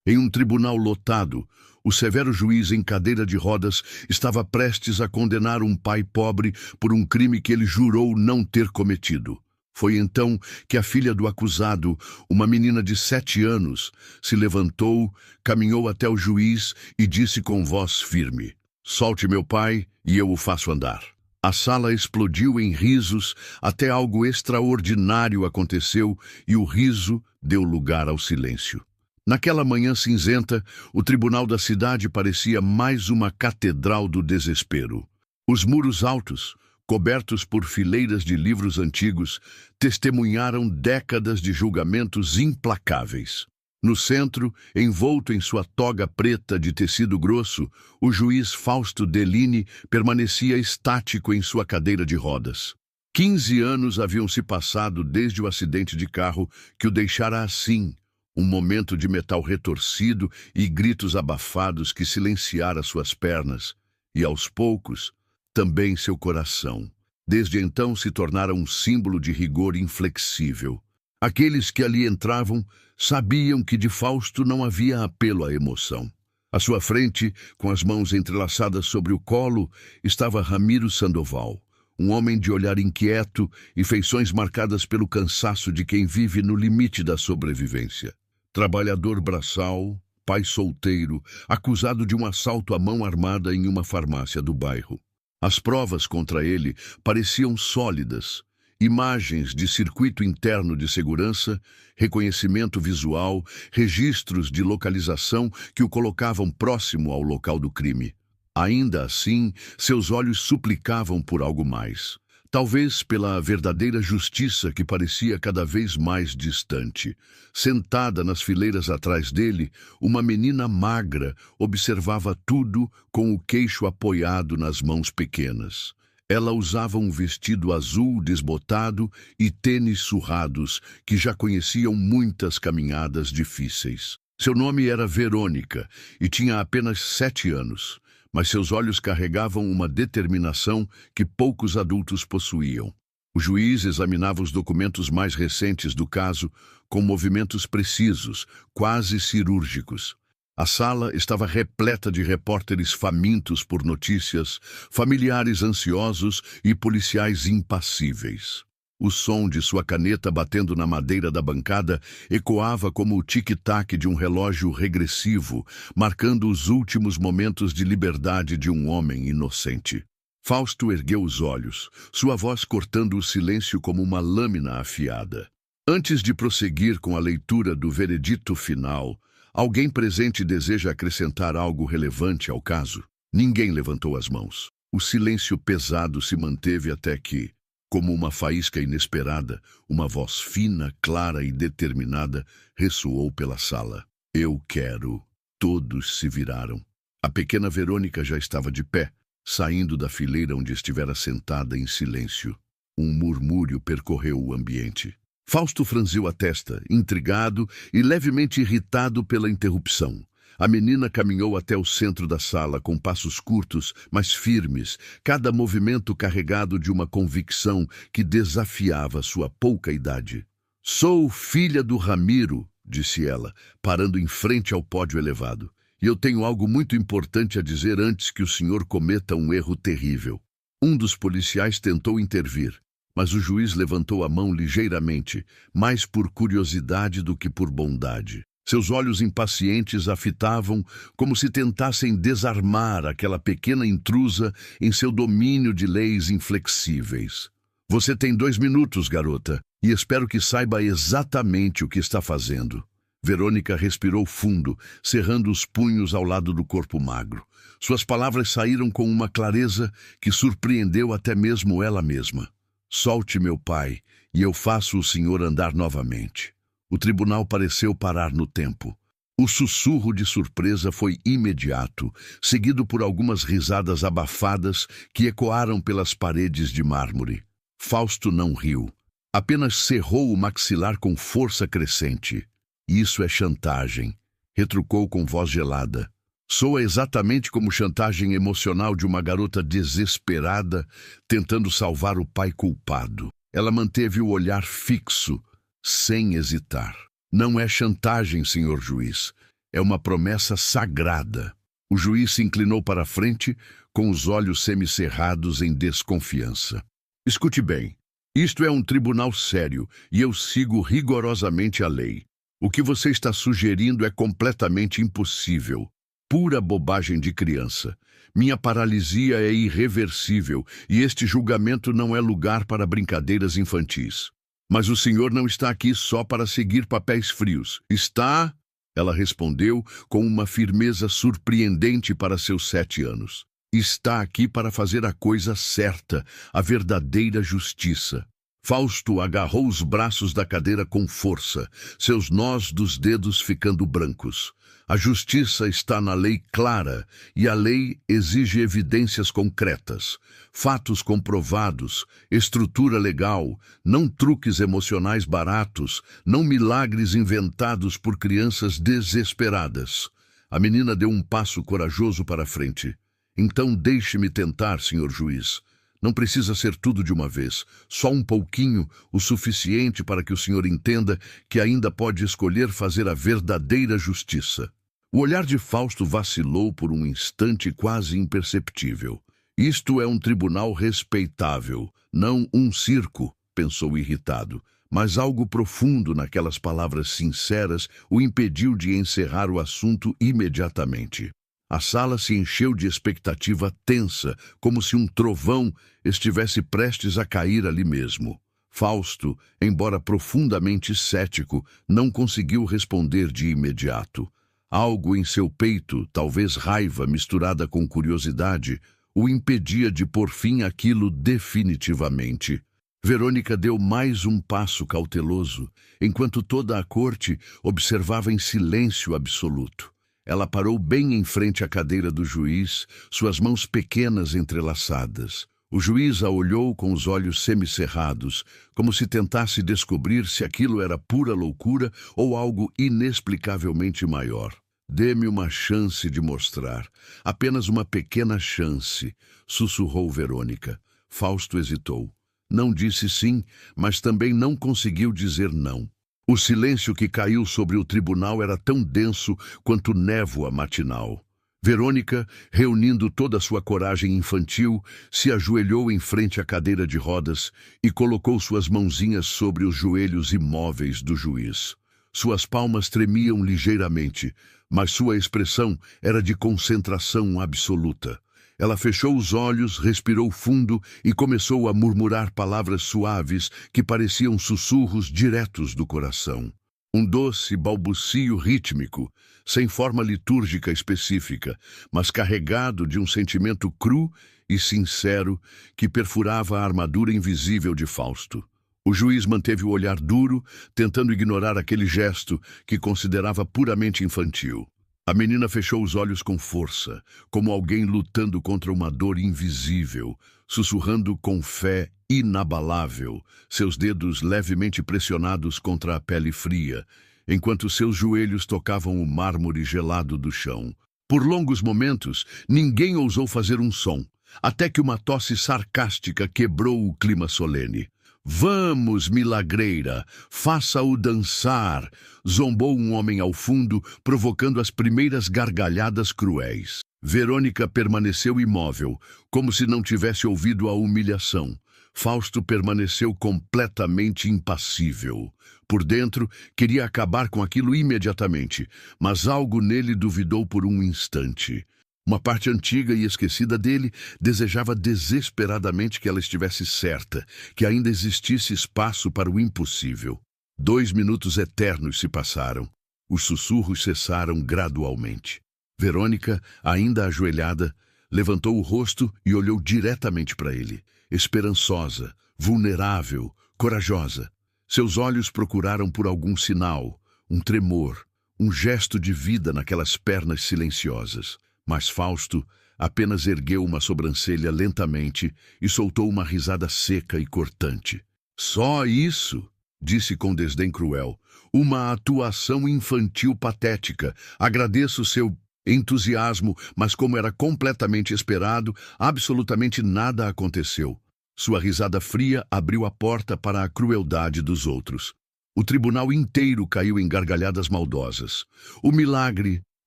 Em um tribunal lotado, o severo juiz em cadeira de rodas estava prestes a condenar um pai pobre por um crime que ele jurou não ter cometido. Foi então que a filha do acusado, uma menina de 7 anos, se levantou, caminhou até o juiz e disse com voz firme: "Solte meu pai e eu o faço andar." A sala explodiu em risos, até algo extraordinário aconteceu e o riso deu lugar ao silêncio. Naquela manhã cinzenta, o tribunal da cidade parecia mais uma catedral do desespero. Os muros altos, cobertos por fileiras de livros antigos, testemunharam décadas de julgamentos implacáveis. No centro, envolto em sua toga preta de tecido grosso, o juiz Fausto Deline permanecia estático em sua cadeira de rodas. 15 anos haviam se passado desde o acidente de carro que o deixara assim, um momento de metal retorcido e gritos abafados que silenciara suas pernas, e aos poucos, também seu coração. Desde então se tornara um símbolo de rigor inflexível. Aqueles que ali entravam sabiam que de Fausto não havia apelo à emoção. À sua frente, com as mãos entrelaçadas sobre o colo, estava Ramiro Sandoval, um homem de olhar inquieto e feições marcadas pelo cansaço de quem vive no limite da sobrevivência. Trabalhador braçal, pai solteiro, acusado de um assalto à mão armada em uma farmácia do bairro. As provas contra ele pareciam sólidas. Imagens de circuito interno de segurança, reconhecimento visual, registros de localização que o colocavam próximo ao local do crime. Ainda assim, seus olhos suplicavam por algo mais. Talvez pela verdadeira justiça que parecia cada vez mais distante. Sentada nas fileiras atrás dele, uma menina magra observava tudo com o queixo apoiado nas mãos pequenas. Ela usava um vestido azul desbotado e tênis surrados que já conheciam muitas caminhadas difíceis. Seu nome era Verônica e tinha apenas 7 anos. Mas seus olhos carregavam uma determinação que poucos adultos possuíam. O juiz examinava os documentos mais recentes do caso com movimentos precisos, quase cirúrgicos. A sala estava repleta de repórteres famintos por notícias, familiares ansiosos e policiais impassíveis. O som de sua caneta batendo na madeira da bancada ecoava como o tic-tac de um relógio regressivo, marcando os últimos momentos de liberdade de um homem inocente. Fausto ergueu os olhos, sua voz cortando o silêncio como uma lâmina afiada. Antes de prosseguir com a leitura do veredito final, alguém presente deseja acrescentar algo relevante ao caso? Ninguém levantou as mãos. O silêncio pesado se manteve até que, como uma faísca inesperada, uma voz fina, clara e determinada ressoou pela sala. "Eu quero." Todos se viraram. A pequena Verônica já estava de pé, saindo da fileira onde estivera sentada em silêncio. Um murmúrio percorreu o ambiente. Fausto franziu a testa, intrigado e levemente irritado pela interrupção. A menina caminhou até o centro da sala com passos curtos, mas firmes, cada movimento carregado de uma convicção que desafiava sua pouca idade. "Sou filha do Ramiro", disse ela, parando em frente ao pódio elevado. "E eu tenho algo muito importante a dizer antes que o senhor cometa um erro terrível." Um dos policiais tentou intervir, mas o juiz levantou a mão ligeiramente, mais por curiosidade do que por bondade. Seus olhos impacientes a fitavam como se tentassem desarmar aquela pequena intrusa em seu domínio de leis inflexíveis. "Você tem 2 minutos, garota, e espero que saiba exatamente o que está fazendo." Verônica respirou fundo, cerrando os punhos ao lado do corpo magro. Suas palavras saíram com uma clareza que surpreendeu até mesmo ela mesma. "Solte meu pai, e eu faço o senhor andar novamente." O tribunal pareceu parar no tempo. O sussurro de surpresa foi imediato, seguido por algumas risadas abafadas que ecoaram pelas paredes de mármore. Fausto não riu. Apenas cerrou o maxilar com força crescente. "Isso é chantagem", retrucou com voz gelada. Soa exatamente como chantagem emocional de uma garota desesperada tentando salvar o pai culpado. Ela manteve o olhar fixo, sem hesitar. "Não é chantagem, senhor juiz. É uma promessa sagrada. O juiz se inclinou para a frente, com os olhos semicerrados em desconfiança. Escute bem. Isto é um tribunal sério e eu sigo rigorosamente a lei. O que você está sugerindo é completamente impossível. Pura bobagem de criança. Minha paralisia é irreversível e este julgamento não é lugar para brincadeiras infantis. Mas o senhor não está aqui só para seguir papéis frios. Está? Ela respondeu com uma firmeza surpreendente para seus 7 anos. Está aqui para fazer a coisa certa, a verdadeira justiça. Fausto agarrou os braços da cadeira com força, seus nós dos dedos ficando brancos. A justiça está na lei clara e a lei exige evidências concretas, fatos comprovados, estrutura legal, não truques emocionais baratos, não milagres inventados por crianças desesperadas. A menina deu um passo corajoso para a frente. Então deixe-me tentar, senhor juiz. Não precisa ser tudo de uma vez, só um pouquinho, o suficiente para que o senhor entenda que ainda pode escolher fazer a verdadeira justiça. O olhar de Fausto vacilou por um instante quase imperceptível. Isto é um tribunal respeitável, não um circo, pensou irritado, mas algo profundo naquelas palavras sinceras o impediu de encerrar o assunto imediatamente. A sala se encheu de expectativa tensa, como se um trovão estivesse prestes a cair ali mesmo. Fausto, embora profundamente cético, não conseguiu responder de imediato. Algo em seu peito, talvez raiva misturada com curiosidade, o impedia de pôr fim àquilo definitivamente. Verônica deu mais um passo cauteloso, enquanto toda a corte observava em silêncio absoluto. Ela parou bem em frente à cadeira do juiz, suas mãos pequenas entrelaçadas. O juiz a olhou com os olhos semicerrados, como se tentasse descobrir se aquilo era pura loucura ou algo inexplicavelmente maior. Dê-me uma chance de mostrar. Apenas uma pequena chance, sussurrou Verônica. Fausto hesitou. Não disse sim, mas também não conseguiu dizer não. O silêncio que caiu sobre o tribunal era tão denso quanto névoa matinal. Verônica, reunindo toda a sua coragem infantil, se ajoelhou em frente à cadeira de rodas e colocou suas mãozinhas sobre os joelhos imóveis do juiz. Suas palmas tremiam ligeiramente, mas sua expressão era de concentração absoluta. Ela fechou os olhos, respirou fundo e começou a murmurar palavras suaves que pareciam sussurros diretos do coração. Um doce balbucio rítmico, sem forma litúrgica específica, mas carregado de um sentimento cru e sincero que perfurava a armadura invisível de Fausto. O juiz manteve o olhar duro, tentando ignorar aquele gesto que considerava puramente infantil. A menina fechou os olhos com força, como alguém lutando contra uma dor invisível, sussurrando com fé inabalável, seus dedos levemente pressionados contra a pele fria, enquanto seus joelhos tocavam o mármore gelado do chão. Por longos momentos, ninguém ousou fazer um som, até que uma tosse sarcástica quebrou o clima solene. Vamos, milagreira, faça-o dançar, zombou um homem ao fundo, provocando as primeiras gargalhadas cruéis. Verônica permaneceu imóvel, como se não tivesse ouvido a humilhação. Fausto permaneceu completamente impassível. Por dentro, queria acabar com aquilo imediatamente, mas algo nele duvidou por um instante. Uma parte antiga e esquecida dele desejava desesperadamente que ela estivesse certa, que ainda existisse espaço para o impossível. 2 minutos eternos se passaram. Os sussurros cessaram gradualmente. Verônica, ainda ajoelhada, levantou o rosto e olhou diretamente para ele, esperançosa, vulnerável, corajosa. Seus olhos procuraram por algum sinal, um tremor, um gesto de vida naquelas pernas silenciosas. Mas Fausto apenas ergueu uma sobrancelha lentamente e soltou uma risada seca e cortante. Só isso, disse com desdém cruel. Uma atuação infantil patética. Agradeço seu entusiasmo, mas como era completamente esperado, absolutamente nada aconteceu. Sua risada fria abriu a porta para a crueldade dos outros. O tribunal inteiro caiu em gargalhadas maldosas. O milagre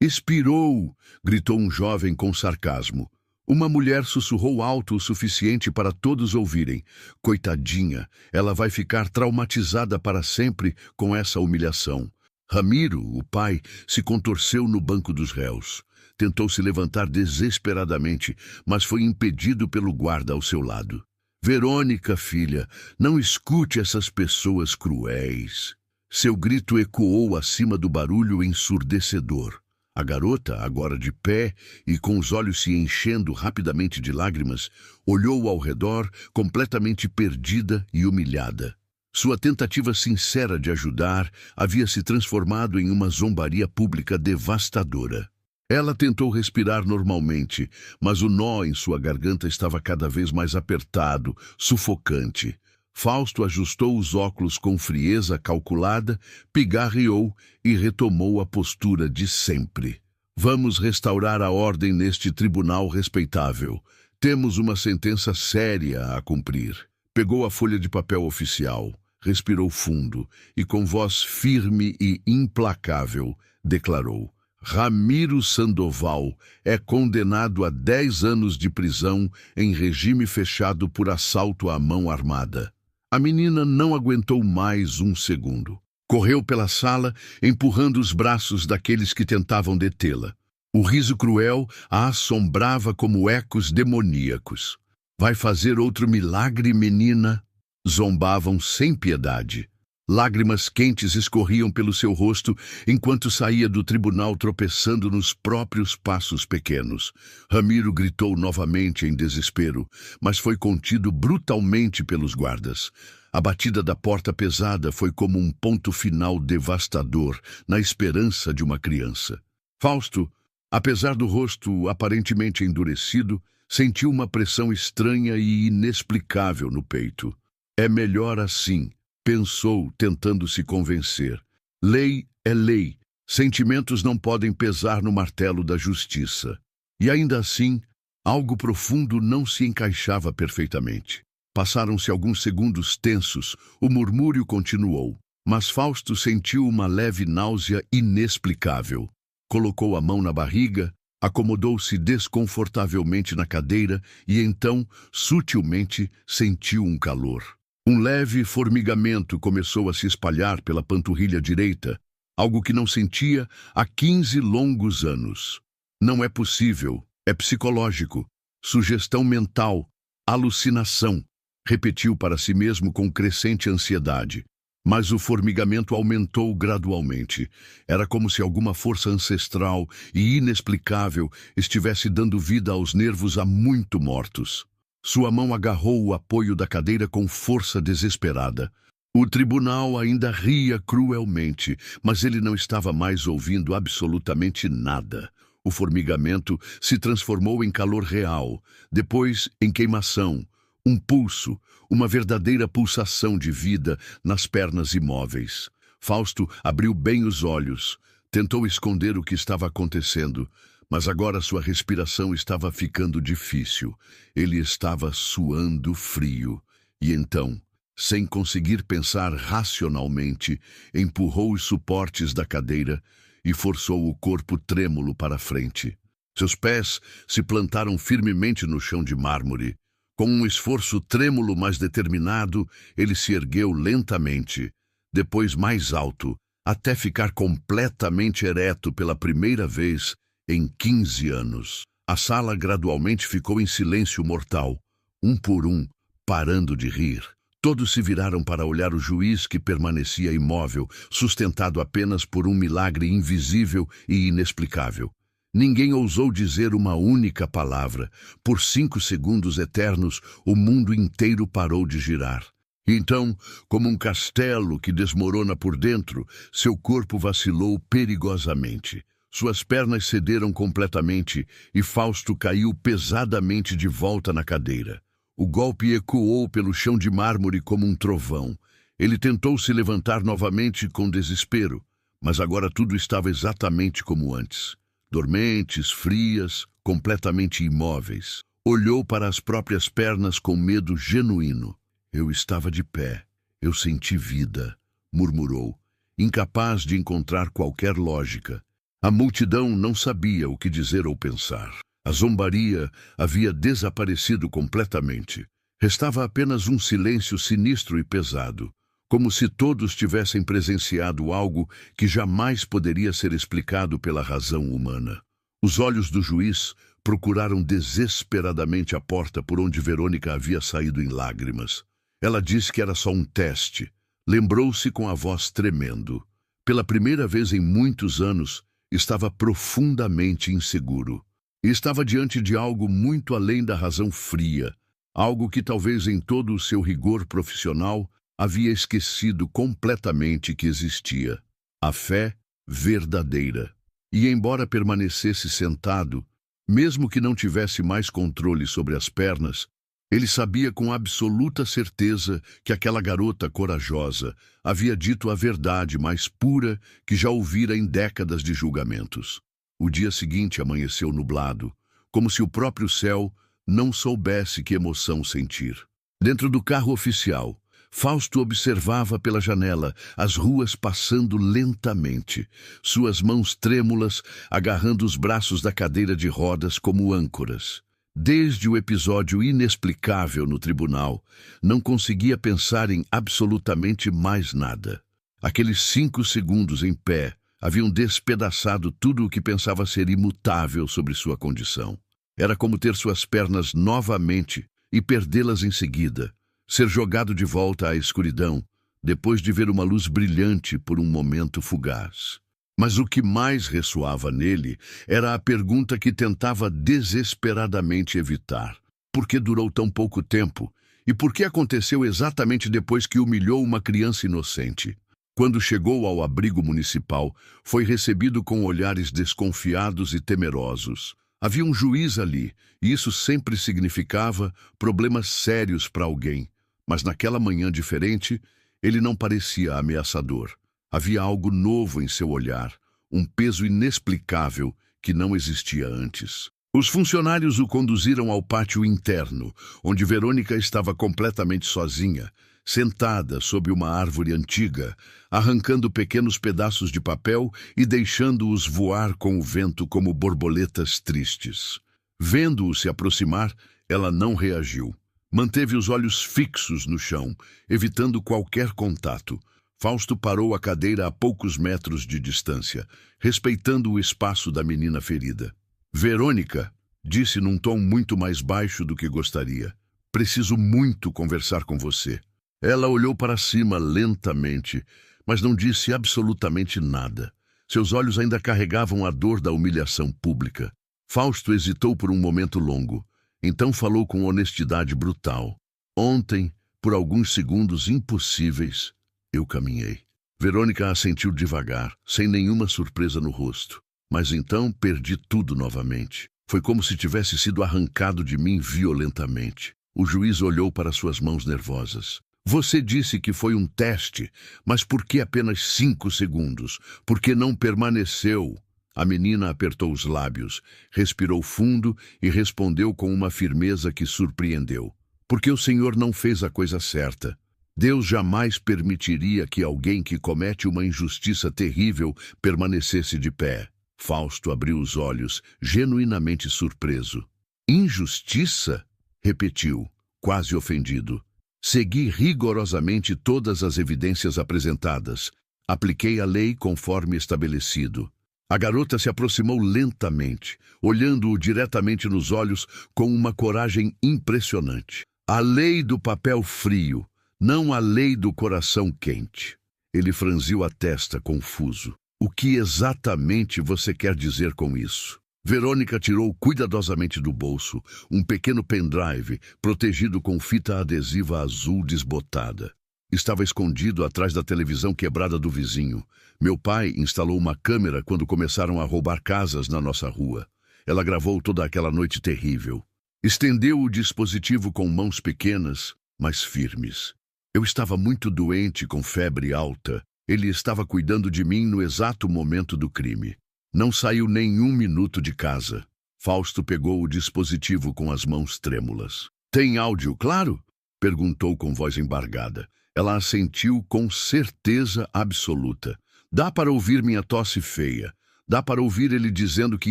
Expirou! Gritou um jovem com sarcasmo. Uma mulher sussurrou alto o suficiente para todos ouvirem. Coitadinha, ela vai ficar traumatizada para sempre com essa humilhação. Ramiro, o pai, se contorceu no banco dos réus. Tentou se levantar desesperadamente, mas foi impedido pelo guarda ao seu lado. Verônica, filha, não escute essas pessoas cruéis. Seu grito ecoou acima do barulho ensurdecedor. A garota, agora de pé e com os olhos se enchendo rapidamente de lágrimas, olhou ao redor, completamente perdida e humilhada. Sua tentativa sincera de ajudar havia se transformado em uma zombaria pública devastadora. Ela tentou respirar normalmente, mas o nó em sua garganta estava cada vez mais apertado, sufocante. Fausto ajustou os óculos com frieza calculada, pigarreou e retomou a postura de sempre. Vamos restaurar a ordem neste tribunal respeitável. Temos uma sentença séria a cumprir. Pegou a folha de papel oficial, respirou fundo e, com voz firme e implacável, declarou: Ramiro Sandoval é condenado a 10 anos de prisão em regime fechado por assalto à mão armada. A menina não aguentou mais um segundo. Correu pela sala, empurrando os braços daqueles que tentavam detê-la. O riso cruel a assombrava como ecos demoníacos. Vai fazer outro milagre, menina? Zombavam sem piedade. Lágrimas quentes escorriam pelo seu rosto enquanto saía do tribunal tropeçando nos próprios passos pequenos. Ramiro gritou novamente em desespero, mas foi contido brutalmente pelos guardas. A batida da porta pesada foi como um ponto final devastador na esperança de uma criança. Fausto, apesar do rosto aparentemente endurecido, sentiu uma pressão estranha e inexplicável no peito. É melhor assim, pensou, tentando se convencer. Lei é lei. Sentimentos não podem pesar no martelo da justiça. E ainda assim, algo profundo não se encaixava perfeitamente. Passaram-se alguns segundos tensos, o murmúrio continuou, mas Fausto sentiu uma leve náusea inexplicável. Colocou a mão na barriga, acomodou-se desconfortavelmente na cadeira e então, sutilmente, sentiu um calor. Um leve formigamento começou a se espalhar pela panturrilha direita, algo que não sentia há 15 longos anos. Não é possível, é psicológico, sugestão mental, alucinação, repetiu para si mesmo com crescente ansiedade. Mas o formigamento aumentou gradualmente. Era como se alguma força ancestral e inexplicável estivesse dando vida aos nervos há muito mortos. Sua mão agarrou o apoio da cadeira com força desesperada. O tribunal ainda ria cruelmente, mas ele não estava mais ouvindo absolutamente nada. O formigamento se transformou em calor real, depois em queimação, um pulso, uma verdadeira pulsação de vida nas pernas imóveis. Fausto abriu bem os olhos, tentou esconder o que estava acontecendo, mas agora sua respiração estava ficando difícil. Ele estava suando frio. E então, sem conseguir pensar racionalmente, empurrou os suportes da cadeira e forçou o corpo trêmulo para a frente. Seus pés se plantaram firmemente no chão de mármore. Com um esforço trêmulo mas determinado, ele se ergueu lentamente, depois mais alto, até ficar completamente ereto pela primeira vez em 15 anos. A sala gradualmente ficou em silêncio mortal, um por um, parando de rir. Todos se viraram para olhar o juiz que permanecia imóvel, sustentado apenas por um milagre invisível e inexplicável. Ninguém ousou dizer uma única palavra. Por 5 segundos eternos, o mundo inteiro parou de girar. Então, como um castelo que desmorona por dentro, seu corpo vacilou perigosamente. Suas pernas cederam completamente e Fausto caiu pesadamente de volta na cadeira. O golpe ecoou pelo chão de mármore como um trovão. Ele tentou se levantar novamente com desespero, mas agora tudo estava exatamente como antes. Dormentes, frias, completamente imóveis. Olhou para as próprias pernas com medo genuíno. Eu estava de pé. Eu senti vida, murmurou, incapaz de encontrar qualquer lógica. A multidão não sabia o que dizer ou pensar. A zombaria havia desaparecido completamente. Restava apenas um silêncio sinistro e pesado, como se todos tivessem presenciado algo que jamais poderia ser explicado pela razão humana. Os olhos do juiz procuraram desesperadamente a porta por onde Verônica havia saído em lágrimas. Ela disse que era só um teste. Lembrou-se com a voz tremendo. Pela primeira vez em muitos anos, estava profundamente inseguro. E estava diante de algo muito além da razão fria, algo que talvez em todo o seu rigor profissional havia esquecido completamente que existia. A fé verdadeira. E embora permanecesse sentado, mesmo que não tivesse mais controle sobre as pernas, ele sabia com absoluta certeza que aquela garota corajosa havia dito a verdade mais pura que já ouvira em décadas de julgamentos. O dia seguinte amanheceu nublado, como se o próprio céu não soubesse que emoção sentir. Dentro do carro oficial, Fausto observava pela janela as ruas passando lentamente, suas mãos trêmulas agarrando os braços da cadeira de rodas como âncoras. Desde o episódio inexplicável no tribunal, não conseguia pensar em absolutamente mais nada. Aqueles 5 segundos em pé haviam despedaçado tudo o que pensava ser imutável sobre sua condição. Era como ter suas pernas novamente e perdê-las em seguida, ser jogado de volta à escuridão, depois de ver uma luz brilhante por um momento fugaz. Mas o que mais ressoava nele era a pergunta que tentava desesperadamente evitar. Por que durou tão pouco tempo? E por que aconteceu exatamente depois que humilhou uma criança inocente? Quando chegou ao abrigo municipal, foi recebido com olhares desconfiados e temerosos. Havia um juiz ali, e isso sempre significava problemas sérios para alguém. Mas naquela manhã diferente, ele não parecia ameaçador. Havia algo novo em seu olhar, um peso inexplicável que não existia antes. Os funcionários o conduziram ao pátio interno, onde Verônica estava completamente sozinha, sentada sob uma árvore antiga, arrancando pequenos pedaços de papel e deixando-os voar com o vento como borboletas tristes. Vendo-o se aproximar, ela não reagiu. Manteve os olhos fixos no chão, evitando qualquer contato. Fausto parou a cadeira a poucos metros de distância, respeitando o espaço da menina ferida. Verônica, disse num tom muito mais baixo do que gostaria, preciso muito conversar com você. Ela olhou para cima lentamente, mas não disse absolutamente nada. Seus olhos ainda carregavam a dor da humilhação pública. Fausto hesitou por um momento longo. Então falou com honestidade brutal. Ontem, por alguns segundos impossíveis, eu caminhei. Verônica assentiu devagar, sem nenhuma surpresa no rosto. Mas então perdi tudo novamente. Foi como se tivesse sido arrancado de mim violentamente. O juiz olhou para suas mãos nervosas. Você disse que foi um teste, mas por que apenas 5 segundos? Por que não permaneceu? A menina apertou os lábios, respirou fundo e respondeu com uma firmeza que surpreendeu. Porque o Senhor não fez a coisa certa. Deus jamais permitiria que alguém que comete uma injustiça terrível permanecesse de pé. Fausto abriu os olhos, genuinamente surpreso. Injustiça? Repetiu, quase ofendido. Segui rigorosamente todas as evidências apresentadas. Apliquei a lei conforme estabelecido. A garota se aproximou lentamente, olhando-o diretamente nos olhos com uma coragem impressionante. A lei do papel frio, não a lei do coração quente. Ele franziu a testa, confuso. O que exatamente você quer dizer com isso? Verônica tirou cuidadosamente do bolso um pequeno pendrive protegido com fita adesiva azul desbotada. Estava escondido atrás da televisão quebrada do vizinho. Meu pai instalou uma câmera quando começaram a roubar casas na nossa rua. Ela gravou toda aquela noite terrível. Estendeu o dispositivo com mãos pequenas, mas firmes. Eu estava muito doente, com febre alta. Ele estava cuidando de mim no exato momento do crime. Não saiu nem 1 minuto de casa. Fausto pegou o dispositivo com as mãos trêmulas. Tem áudio, claro? Perguntou com voz embargada. Ela assentiu com certeza absoluta. Dá para ouvir minha tosse feia. Dá para ouvir ele dizendo que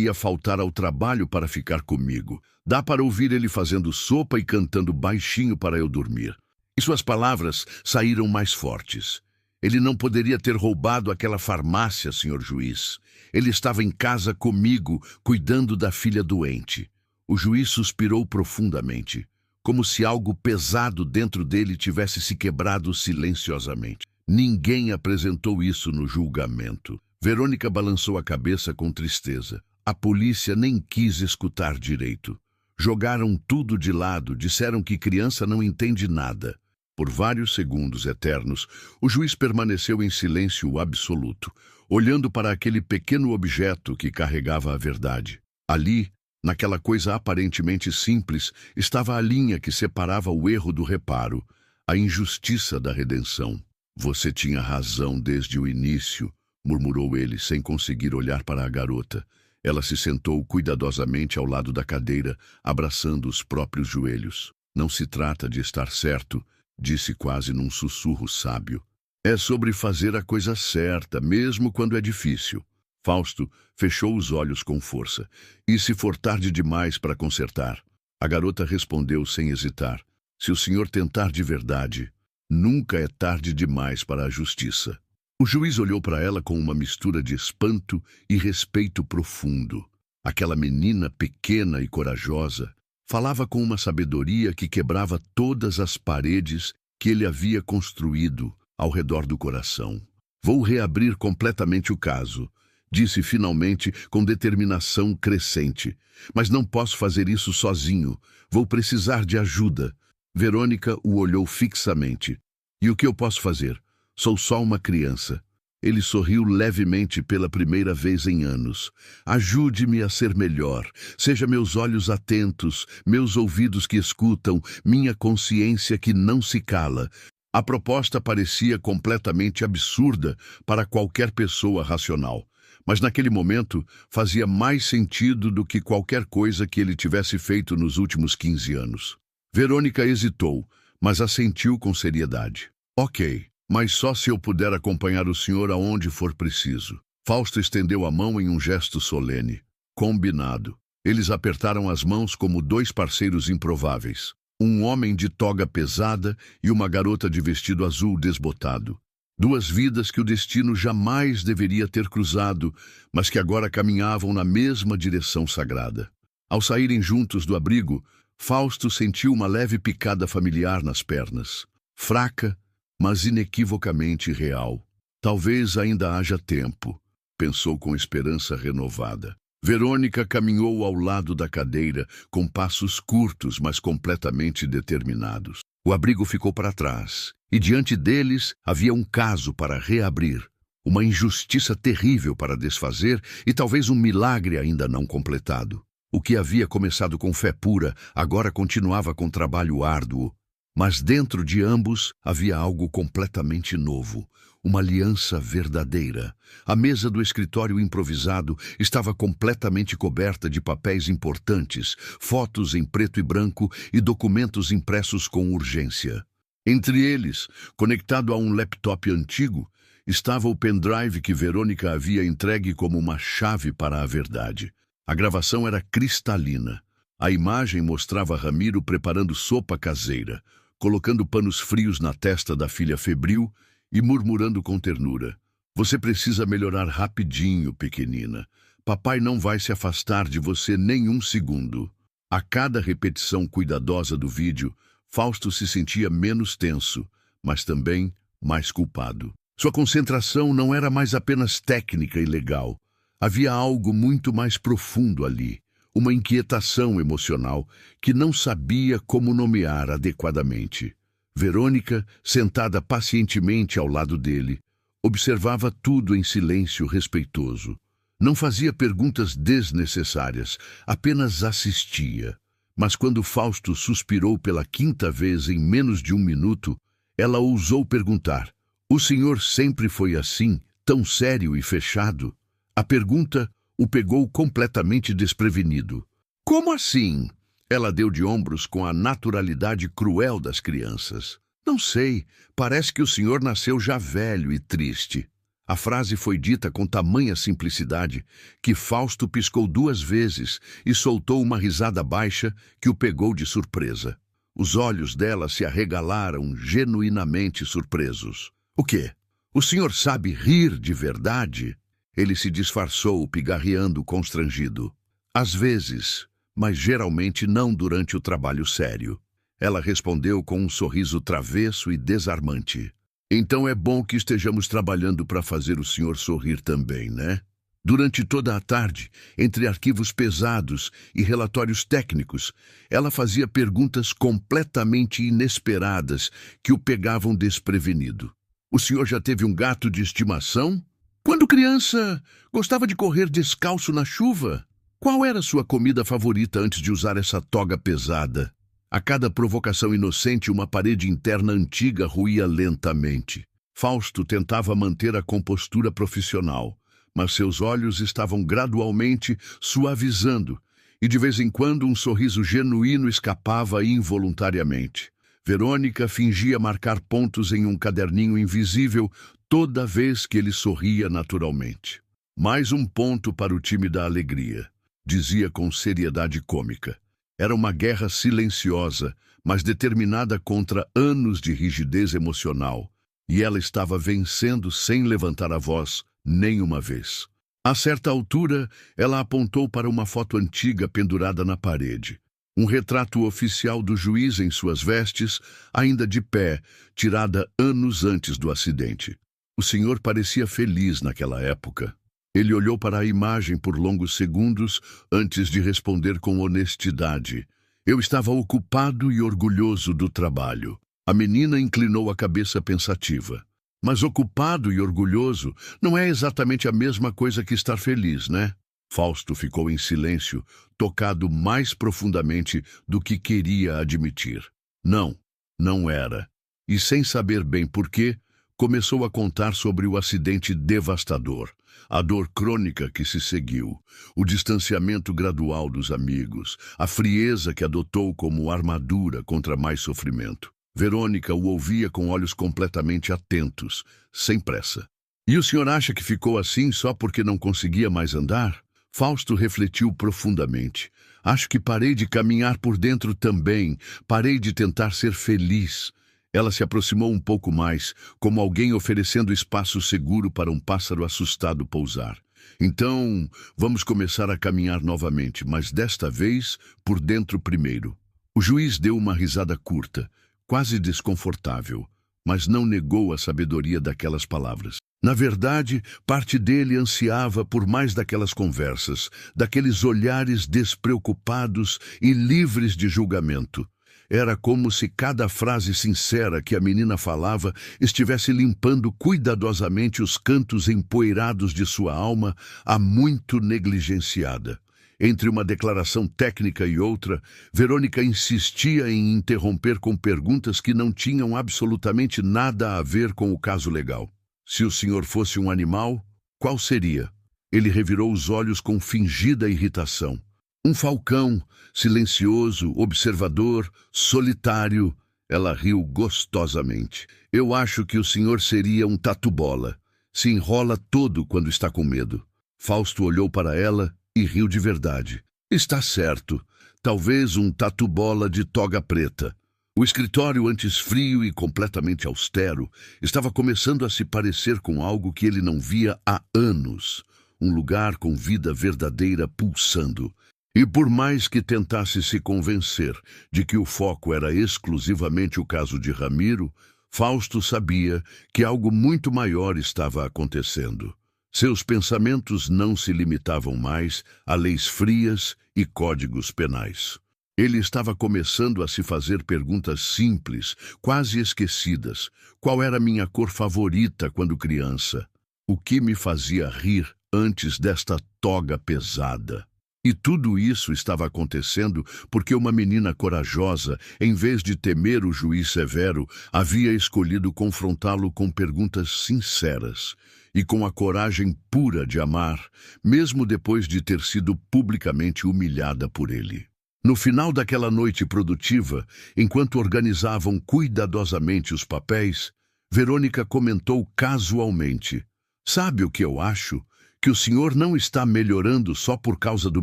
ia faltar ao trabalho para ficar comigo. Dá para ouvir ele fazendo sopa e cantando baixinho para eu dormir. E suas palavras saíram mais fortes. Ele não poderia ter roubado aquela farmácia, senhor juiz. Ele estava em casa comigo, cuidando da filha doente. O juiz suspirou profundamente, como se algo pesado dentro dele tivesse se quebrado silenciosamente. Ninguém apresentou isso no julgamento. Verônica balançou a cabeça com tristeza. A polícia nem quis escutar direito. Jogaram tudo de lado, disseram que criança não entende nada. Por vários segundos eternos, o juiz permaneceu em silêncio absoluto, olhando para aquele pequeno objeto que carregava a verdade. Ali, naquela coisa aparentemente simples, estava a linha que separava o erro do reparo, a injustiça da redenção. Você tinha razão desde o início, murmurou ele, sem conseguir olhar para a garota. Ela se sentou cuidadosamente ao lado da cadeira, abraçando os próprios joelhos. Não se trata de estar certo, disse quase num sussurro sábio. É sobre fazer a coisa certa, mesmo quando é difícil. Fausto fechou os olhos com força. E se for tarde demais para consertar? A garota respondeu sem hesitar. Se o senhor tentar de verdade, nunca é tarde demais para a justiça. O juiz olhou para ela com uma mistura de espanto e respeito profundo. Aquela menina pequena e corajosa falava com uma sabedoria que quebrava todas as paredes que ele havia construído ao redor do coração. Vou reabrir completamente o caso, disse finalmente com determinação crescente. Mas não posso fazer isso sozinho. Vou precisar de ajuda. Verônica o olhou fixamente. E o que eu posso fazer? Sou só uma criança. Ele sorriu levemente pela primeira vez em anos. Ajude-me a ser melhor. Seja meus olhos atentos, meus ouvidos que escutam, minha consciência que não se cala. A proposta parecia completamente absurda para qualquer pessoa racional. Mas naquele momento fazia mais sentido do que qualquer coisa que ele tivesse feito nos últimos 15 anos. Verônica hesitou, mas assentiu com seriedade. Ok. Mas só se eu puder acompanhar o senhor aonde for preciso. Fausto estendeu a mão em um gesto solene. Combinado. Eles apertaram as mãos como dois parceiros improváveis. Um homem de toga pesada e uma garota de vestido azul desbotado. Duas vidas que o destino jamais deveria ter cruzado, mas que agora caminhavam na mesma direção sagrada. Ao saírem juntos do abrigo, Fausto sentiu uma leve picada familiar nas pernas. Fraca, mas inequivocamente real. Talvez ainda haja tempo, pensou com esperança renovada. Verônica caminhou ao lado da cadeira, com passos curtos, mas completamente determinados. O abrigo ficou para trás, e diante deles havia um caso para reabrir, uma injustiça terrível para desfazer e talvez um milagre ainda não completado. O que havia começado com fé pura, agora continuava com trabalho árduo. Mas dentro de ambos havia algo completamente novo, uma aliança verdadeira. A mesa do escritório improvisado estava completamente coberta de papéis importantes, fotos em preto e branco e documentos impressos com urgência. Entre eles, conectado a um laptop antigo, estava o pendrive que Verônica havia entregue como uma chave para a verdade. A gravação era cristalina. A imagem mostrava Ramiro preparando sopa caseira, colocando panos frios na testa da filha febril e murmurando com ternura. Você precisa melhorar rapidinho, pequenina. Papai não vai se afastar de você nem um segundo. A cada repetição cuidadosa do vídeo, Fausto se sentia menos tenso, mas também mais culpado. Sua concentração não era mais apenas técnica e legal. Havia algo muito mais profundo ali. Uma inquietação emocional que não sabia como nomear adequadamente. Verônica, sentada pacientemente ao lado dele, observava tudo em silêncio respeitoso. Não fazia perguntas desnecessárias, apenas assistia. Mas quando Fausto suspirou pela quinta vez em menos de um minuto, ela ousou perguntar: "O senhor sempre foi assim, tão sério e fechado?" A pergunta o pegou completamente desprevenido. "Como assim?" Ela deu de ombros com a naturalidade cruel das crianças. "Não sei, parece que o senhor nasceu já velho e triste." A frase foi dita com tamanha simplicidade que Fausto piscou 2 vezes e soltou uma risada baixa que o pegou de surpresa. Os olhos dela se arregalaram genuinamente surpresos. "O quê? O senhor sabe rir de verdade?" Ele se disfarçou, pigarreando constrangido. "Às vezes, mas geralmente não durante o trabalho sério." Ela respondeu com um sorriso travesso e desarmante. "Então é bom que estejamos trabalhando para fazer o senhor sorrir também, né?" Durante toda a tarde, entre arquivos pesados e relatórios técnicos, ela fazia perguntas completamente inesperadas que o pegavam desprevenido. "O senhor já teve um gato de estimação? Quando criança, gostava de correr descalço na chuva? Qual era sua comida favorita antes de usar essa toga pesada?" A cada provocação inocente, uma parede interna antiga ruía lentamente. Fausto tentava manter a compostura profissional, mas seus olhos estavam gradualmente suavizando, e de vez em quando um sorriso genuíno escapava involuntariamente. Verônica fingia marcar pontos em um caderninho invisível toda vez que ele sorria naturalmente. "Mais um ponto para o time da alegria", dizia com seriedade cômica. Era uma guerra silenciosa, mas determinada contra anos de rigidez emocional, e ela estava vencendo sem levantar a voz nenhuma vez. A certa altura, ela apontou para uma foto antiga pendurada na parede. Um retrato oficial do juiz em suas vestes, ainda de pé, tirada anos antes do acidente. O senhor parecia feliz naquela época. Ele olhou para a imagem por longos segundos antes de responder com honestidade. "Eu estava ocupado e orgulhoso do trabalho." A menina inclinou a cabeça pensativa. "Mas ocupado e orgulhoso não é exatamente a mesma coisa que estar feliz, né?" Fausto ficou em silêncio, tocado mais profundamente do que queria admitir. Não, não era. E sem saber bem por quê, começou a contar sobre o acidente devastador, a dor crônica que se seguiu, o distanciamento gradual dos amigos, a frieza que adotou como armadura contra mais sofrimento. Verônica o ouvia com olhos completamente atentos, sem pressa. "E o senhor acha que ficou assim só porque não conseguia mais andar?" Fausto refletiu profundamente. "Acho que parei de caminhar por dentro também, parei de tentar ser feliz." Ela se aproximou um pouco mais, como alguém oferecendo espaço seguro para um pássaro assustado pousar. "Então, vamos começar a caminhar novamente, mas desta vez por dentro primeiro." O juiz deu uma risada curta, quase desconfortável, mas não negou a sabedoria daquelas palavras. Na verdade, parte dele ansiava por mais daquelas conversas, daqueles olhares despreocupados e livres de julgamento. Era como se cada frase sincera que a menina falava estivesse limpando cuidadosamente os cantos empoeirados de sua alma, há muito negligenciada. Entre uma declaração técnica e outra, Verônica insistia em interromper com perguntas que não tinham absolutamente nada a ver com o caso legal. "Se o senhor fosse um animal, qual seria?" Ele revirou os olhos com fingida irritação. "Um falcão, silencioso, observador, solitário." Ela riu gostosamente. "Eu acho que o senhor seria um tatu-bola. Se enrola todo quando está com medo." Fausto olhou para ela e riu de verdade. "Está certo. Talvez um tatu-bola de toga preta." O escritório, antes frio e completamente austero, estava começando a se parecer com algo que ele não via há anos. Um lugar com vida verdadeira pulsando. E por mais que tentasse se convencer de que o foco era exclusivamente o caso de Ramiro, Fausto sabia que algo muito maior estava acontecendo. Seus pensamentos não se limitavam mais a leis frias e códigos penais. Ele estava começando a se fazer perguntas simples, quase esquecidas. Qual era minha cor favorita quando criança? O que me fazia rir antes desta toga pesada? E tudo isso estava acontecendo porque uma menina corajosa, em vez de temer o juiz severo, havia escolhido confrontá-lo com perguntas sinceras e com a coragem pura de amar, mesmo depois de ter sido publicamente humilhada por ele. No final daquela noite produtiva, enquanto organizavam cuidadosamente os papéis, Verônica comentou casualmente: Sabe o que eu acho? Que o senhor não está melhorando só por causa do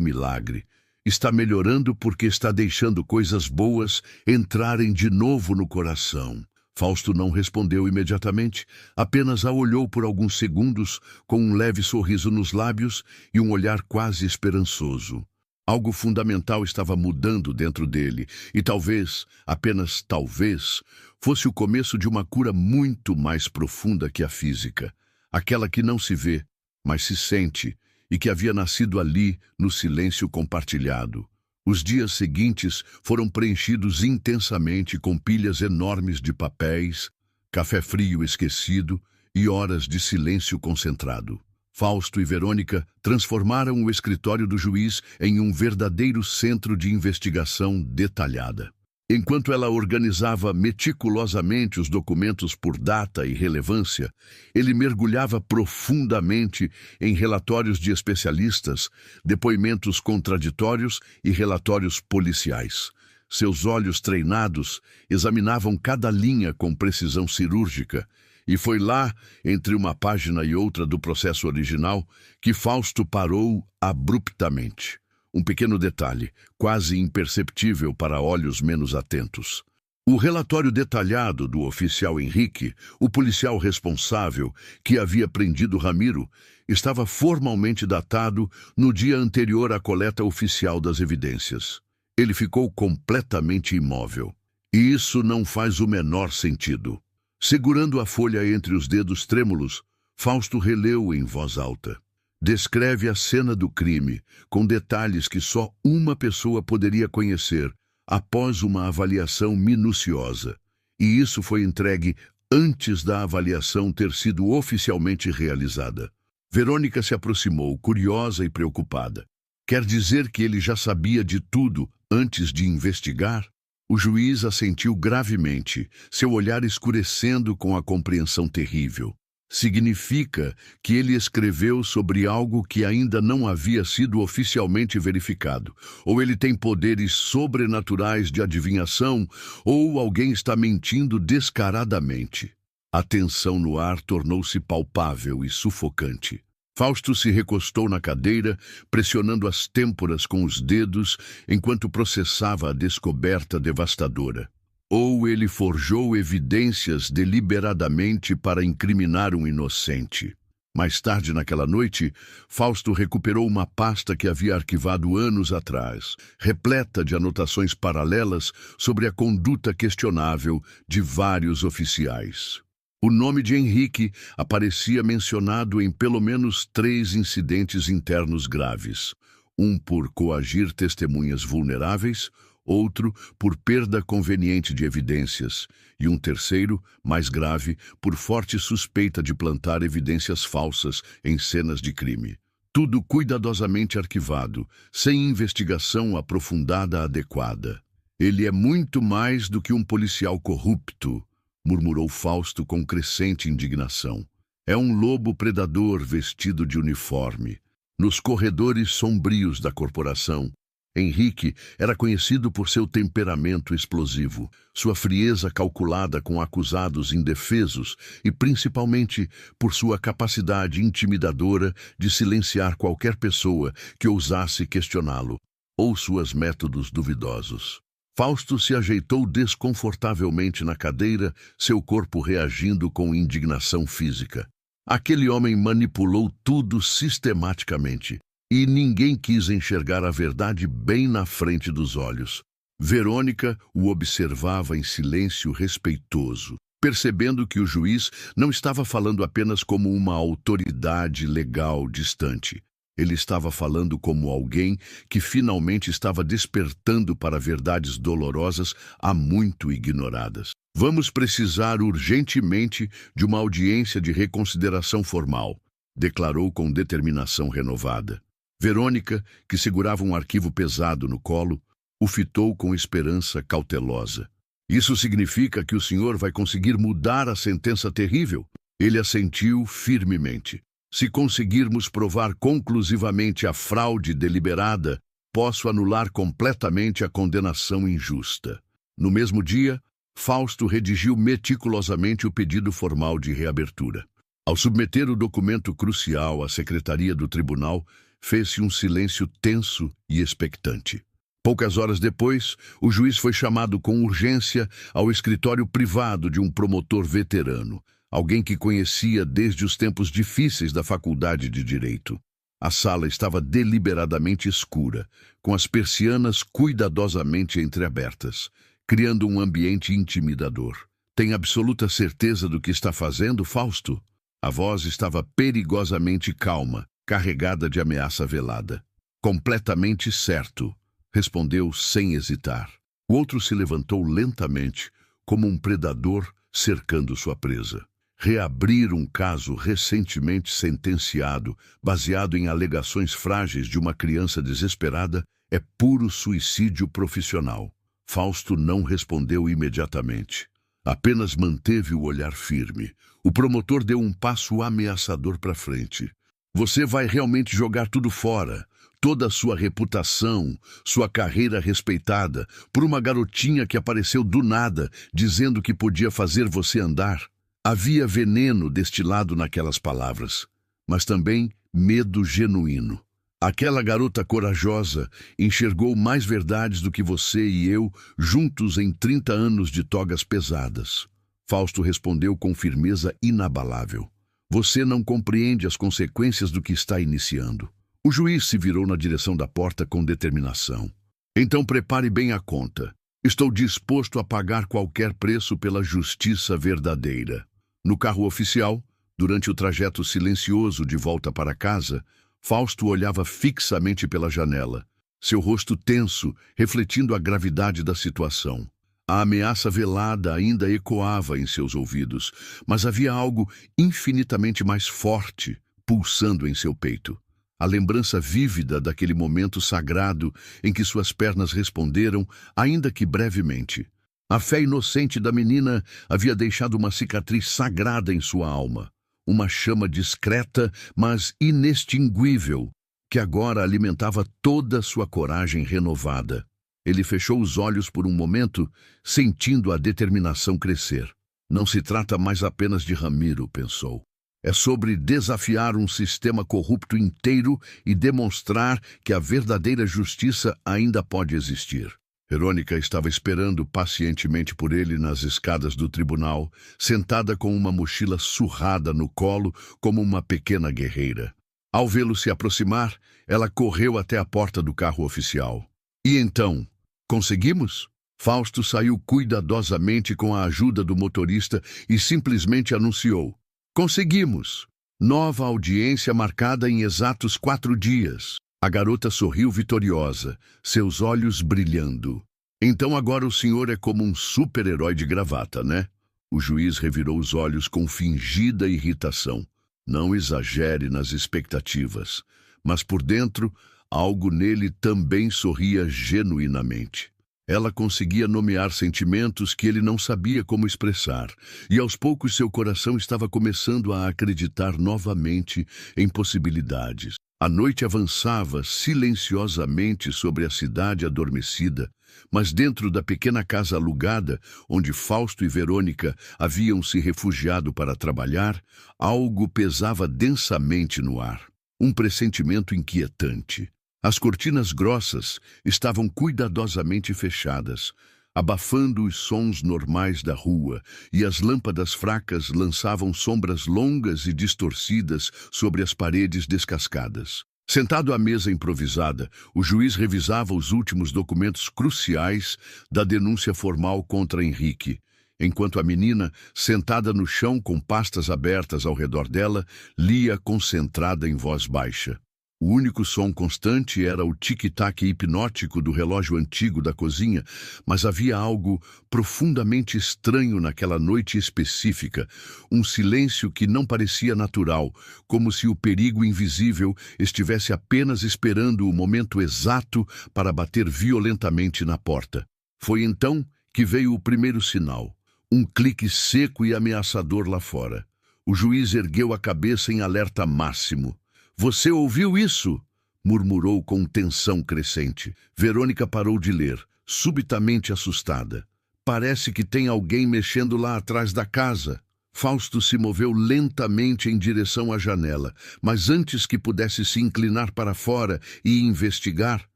milagre. Está melhorando porque está deixando coisas boas entrarem de novo no coração. Fausto não respondeu imediatamente, apenas a olhou por alguns segundos com um leve sorriso nos lábios e um olhar quase esperançoso. Algo fundamental estava mudando dentro dele e talvez, apenas talvez, fosse o começo de uma cura muito mais profunda que a física. Aquela que não se vê, mas se sente, e que havia nascido ali, no silêncio compartilhado. Os dias seguintes foram preenchidos intensamente com pilhas enormes de papéis, café frio esquecido e horas de silêncio concentrado. Fausto e Verônica transformaram o escritório do juiz em um verdadeiro centro de investigação detalhada. Enquanto ela organizava meticulosamente os documentos por data e relevância, ele mergulhava profundamente em relatórios de especialistas, depoimentos contraditórios e relatórios policiais. Seus olhos treinados examinavam cada linha com precisão cirúrgica, e foi lá, entre uma página e outra do processo original, que Fausto parou abruptamente. Um pequeno detalhe, quase imperceptível para olhos menos atentos. O relatório detalhado do oficial Henrique, o policial responsável que havia prendido Ramiro, estava formalmente datado no dia anterior à coleta oficial das evidências. Ele ficou completamente imóvel. E isso não faz o menor sentido. Segurando a folha entre os dedos trêmulos, Fausto releu em voz alta. Descreve a cena do crime, com detalhes que só uma pessoa poderia conhecer, após uma avaliação minuciosa. E isso foi entregue antes da avaliação ter sido oficialmente realizada. Verônica se aproximou, curiosa e preocupada. Quer dizer que ele já sabia de tudo antes de investigar? O juiz assentiu gravemente, seu olhar escurecendo com a compreensão terrível. Significa que ele escreveu sobre algo que ainda não havia sido oficialmente verificado. Ou ele tem poderes sobrenaturais de adivinhação, ou alguém está mentindo descaradamente. A tensão no ar tornou-se palpável e sufocante. Fausto se recostou na cadeira, pressionando as têmporas com os dedos, enquanto processava a descoberta devastadora. Ou ele forjou evidências deliberadamente para incriminar um inocente. Mais tarde naquela noite, Fausto recuperou uma pasta que havia arquivado anos atrás, repleta de anotações paralelas sobre a conduta questionável de vários oficiais. O nome de Henrique aparecia mencionado em pelo menos 3 incidentes internos graves, um por coagir testemunhas vulneráveis, outro por perda conveniente de evidências, e um terceiro, mais grave, por forte suspeita de plantar evidências falsas em cenas de crime. Tudo cuidadosamente arquivado, sem investigação aprofundada adequada. Ele é muito mais do que um policial corrupto, murmurou Fausto com crescente indignação. É um lobo predador vestido de uniforme. Nos corredores sombrios da corporação, Henrique era conhecido por seu temperamento explosivo, sua frieza calculada com acusados indefesos e principalmente por sua capacidade intimidadora de silenciar qualquer pessoa que ousasse questioná-lo, ou suas métodos duvidosos. Fausto se ajeitou desconfortavelmente na cadeira, seu corpo reagindo com indignação física. Aquele homem manipulou tudo sistematicamente. E ninguém quis enxergar a verdade bem na frente dos olhos. Verônica o observava em silêncio respeitoso, percebendo que o juiz não estava falando apenas como uma autoridade legal distante. Ele estava falando como alguém que finalmente estava despertando para verdades dolorosas há muito ignoradas. Vamos precisar urgentemente de uma audiência de reconsideração formal, declarou com determinação renovada. Verônica, que segurava um arquivo pesado no colo, o fitou com esperança cautelosa. Isso significa que o senhor vai conseguir mudar a sentença terrível? Ele assentiu firmemente. Se conseguirmos provar conclusivamente a fraude deliberada, posso anular completamente a condenação injusta. No mesmo dia, Fausto redigiu meticulosamente o pedido formal de reabertura. Ao submeter o documento crucial à secretaria do tribunal, fez-se um silêncio tenso e expectante. Poucas horas depois, o juiz foi chamado com urgência ao escritório privado de um promotor veterano, alguém que conhecia desde os tempos difíceis da Faculdade de Direito. A sala estava deliberadamente escura, com as persianas cuidadosamente entreabertas, criando um ambiente intimidador. Tem absoluta certeza do que está fazendo, Fausto? A voz estava perigosamente calma, carregada de ameaça velada. Completamente certo, respondeu sem hesitar. O outro se levantou lentamente, como um predador cercando sua presa. Reabrir um caso recentemente sentenciado, baseado em alegações frágeis de uma criança desesperada, é puro suicídio profissional. Fausto não respondeu imediatamente. Apenas manteve o olhar firme. O promotor deu um passo ameaçador para frente. Você vai realmente jogar tudo fora, toda a sua reputação, sua carreira respeitada, por uma garotinha que apareceu do nada, dizendo que podia fazer você andar? Havia veneno destilado naquelas palavras, mas também medo genuíno. Aquela garota corajosa enxergou mais verdades do que você e eu, juntos em 30 anos de togas pesadas. Fausto respondeu com firmeza inabalável. Você não compreende as consequências do que está iniciando. O juiz se virou na direção da porta com determinação. Então prepare bem a conta. Estou disposto a pagar qualquer preço pela justiça verdadeira. No carro oficial, durante o trajeto silencioso de volta para casa, Fausto olhava fixamente pela janela, seu rosto tenso, refletindo a gravidade da situação. A ameaça velada ainda ecoava em seus ouvidos, mas havia algo infinitamente mais forte pulsando em seu peito. A lembrança vívida daquele momento sagrado em que suas pernas responderam, ainda que brevemente. A fé inocente da menina havia deixado uma cicatriz sagrada em sua alma. Uma chama discreta, mas inextinguível, que agora alimentava toda sua coragem renovada. Ele fechou os olhos por um momento, sentindo a determinação crescer. Não se trata mais apenas de Ramiro, pensou. É sobre desafiar um sistema corrupto inteiro e demonstrar que a verdadeira justiça ainda pode existir. Verônica estava esperando pacientemente por ele nas escadas do tribunal, sentada com uma mochila surrada no colo como uma pequena guerreira. Ao vê-lo se aproximar, ela correu até a porta do carro oficial. E então, conseguimos? Fausto saiu cuidadosamente com a ajuda do motorista e simplesmente anunciou: conseguimos! Nova audiência marcada em exatos 4 dias. A garota sorriu vitoriosa, seus olhos brilhando. Então agora o senhor é como um super-herói de gravata, né? O juiz revirou os olhos com fingida irritação. Não exagere nas expectativas. Mas por dentro, algo nele também sorria genuinamente. Ela conseguia nomear sentimentos que ele não sabia como expressar, e aos poucos seu coração estava começando a acreditar novamente em possibilidades. A noite avançava silenciosamente sobre a cidade adormecida, mas dentro da pequena casa alugada, onde Fausto e Verônica haviam se refugiado para trabalhar, algo pesava densamente no ar. Um pressentimento inquietante. As cortinas grossas estavam cuidadosamente fechadas, abafando os sons normais da rua, e as lâmpadas fracas lançavam sombras longas e distorcidas sobre as paredes descascadas. Sentado à mesa improvisada, o juiz revisava os últimos documentos cruciais da denúncia formal contra Henrique, enquanto a menina, sentada no chão com pastas abertas ao redor dela, lia concentrada em voz baixa. O único som constante era o tic-tac hipnótico do relógio antigo da cozinha, mas havia algo profundamente estranho naquela noite específica, um silêncio que não parecia natural, como se o perigo invisível estivesse apenas esperando o momento exato para bater violentamente na porta. Foi então que veio o primeiro sinal, um clique seco e ameaçador lá fora. O juiz ergueu a cabeça em alerta máximo. Você ouviu isso? Murmurou com tensão crescente. Verônica parou de ler, subitamente assustada. Parece que tem alguém mexendo lá atrás da casa. Fausto se moveu lentamente em direção à janela, mas antes que pudesse se inclinar para fora e investigar,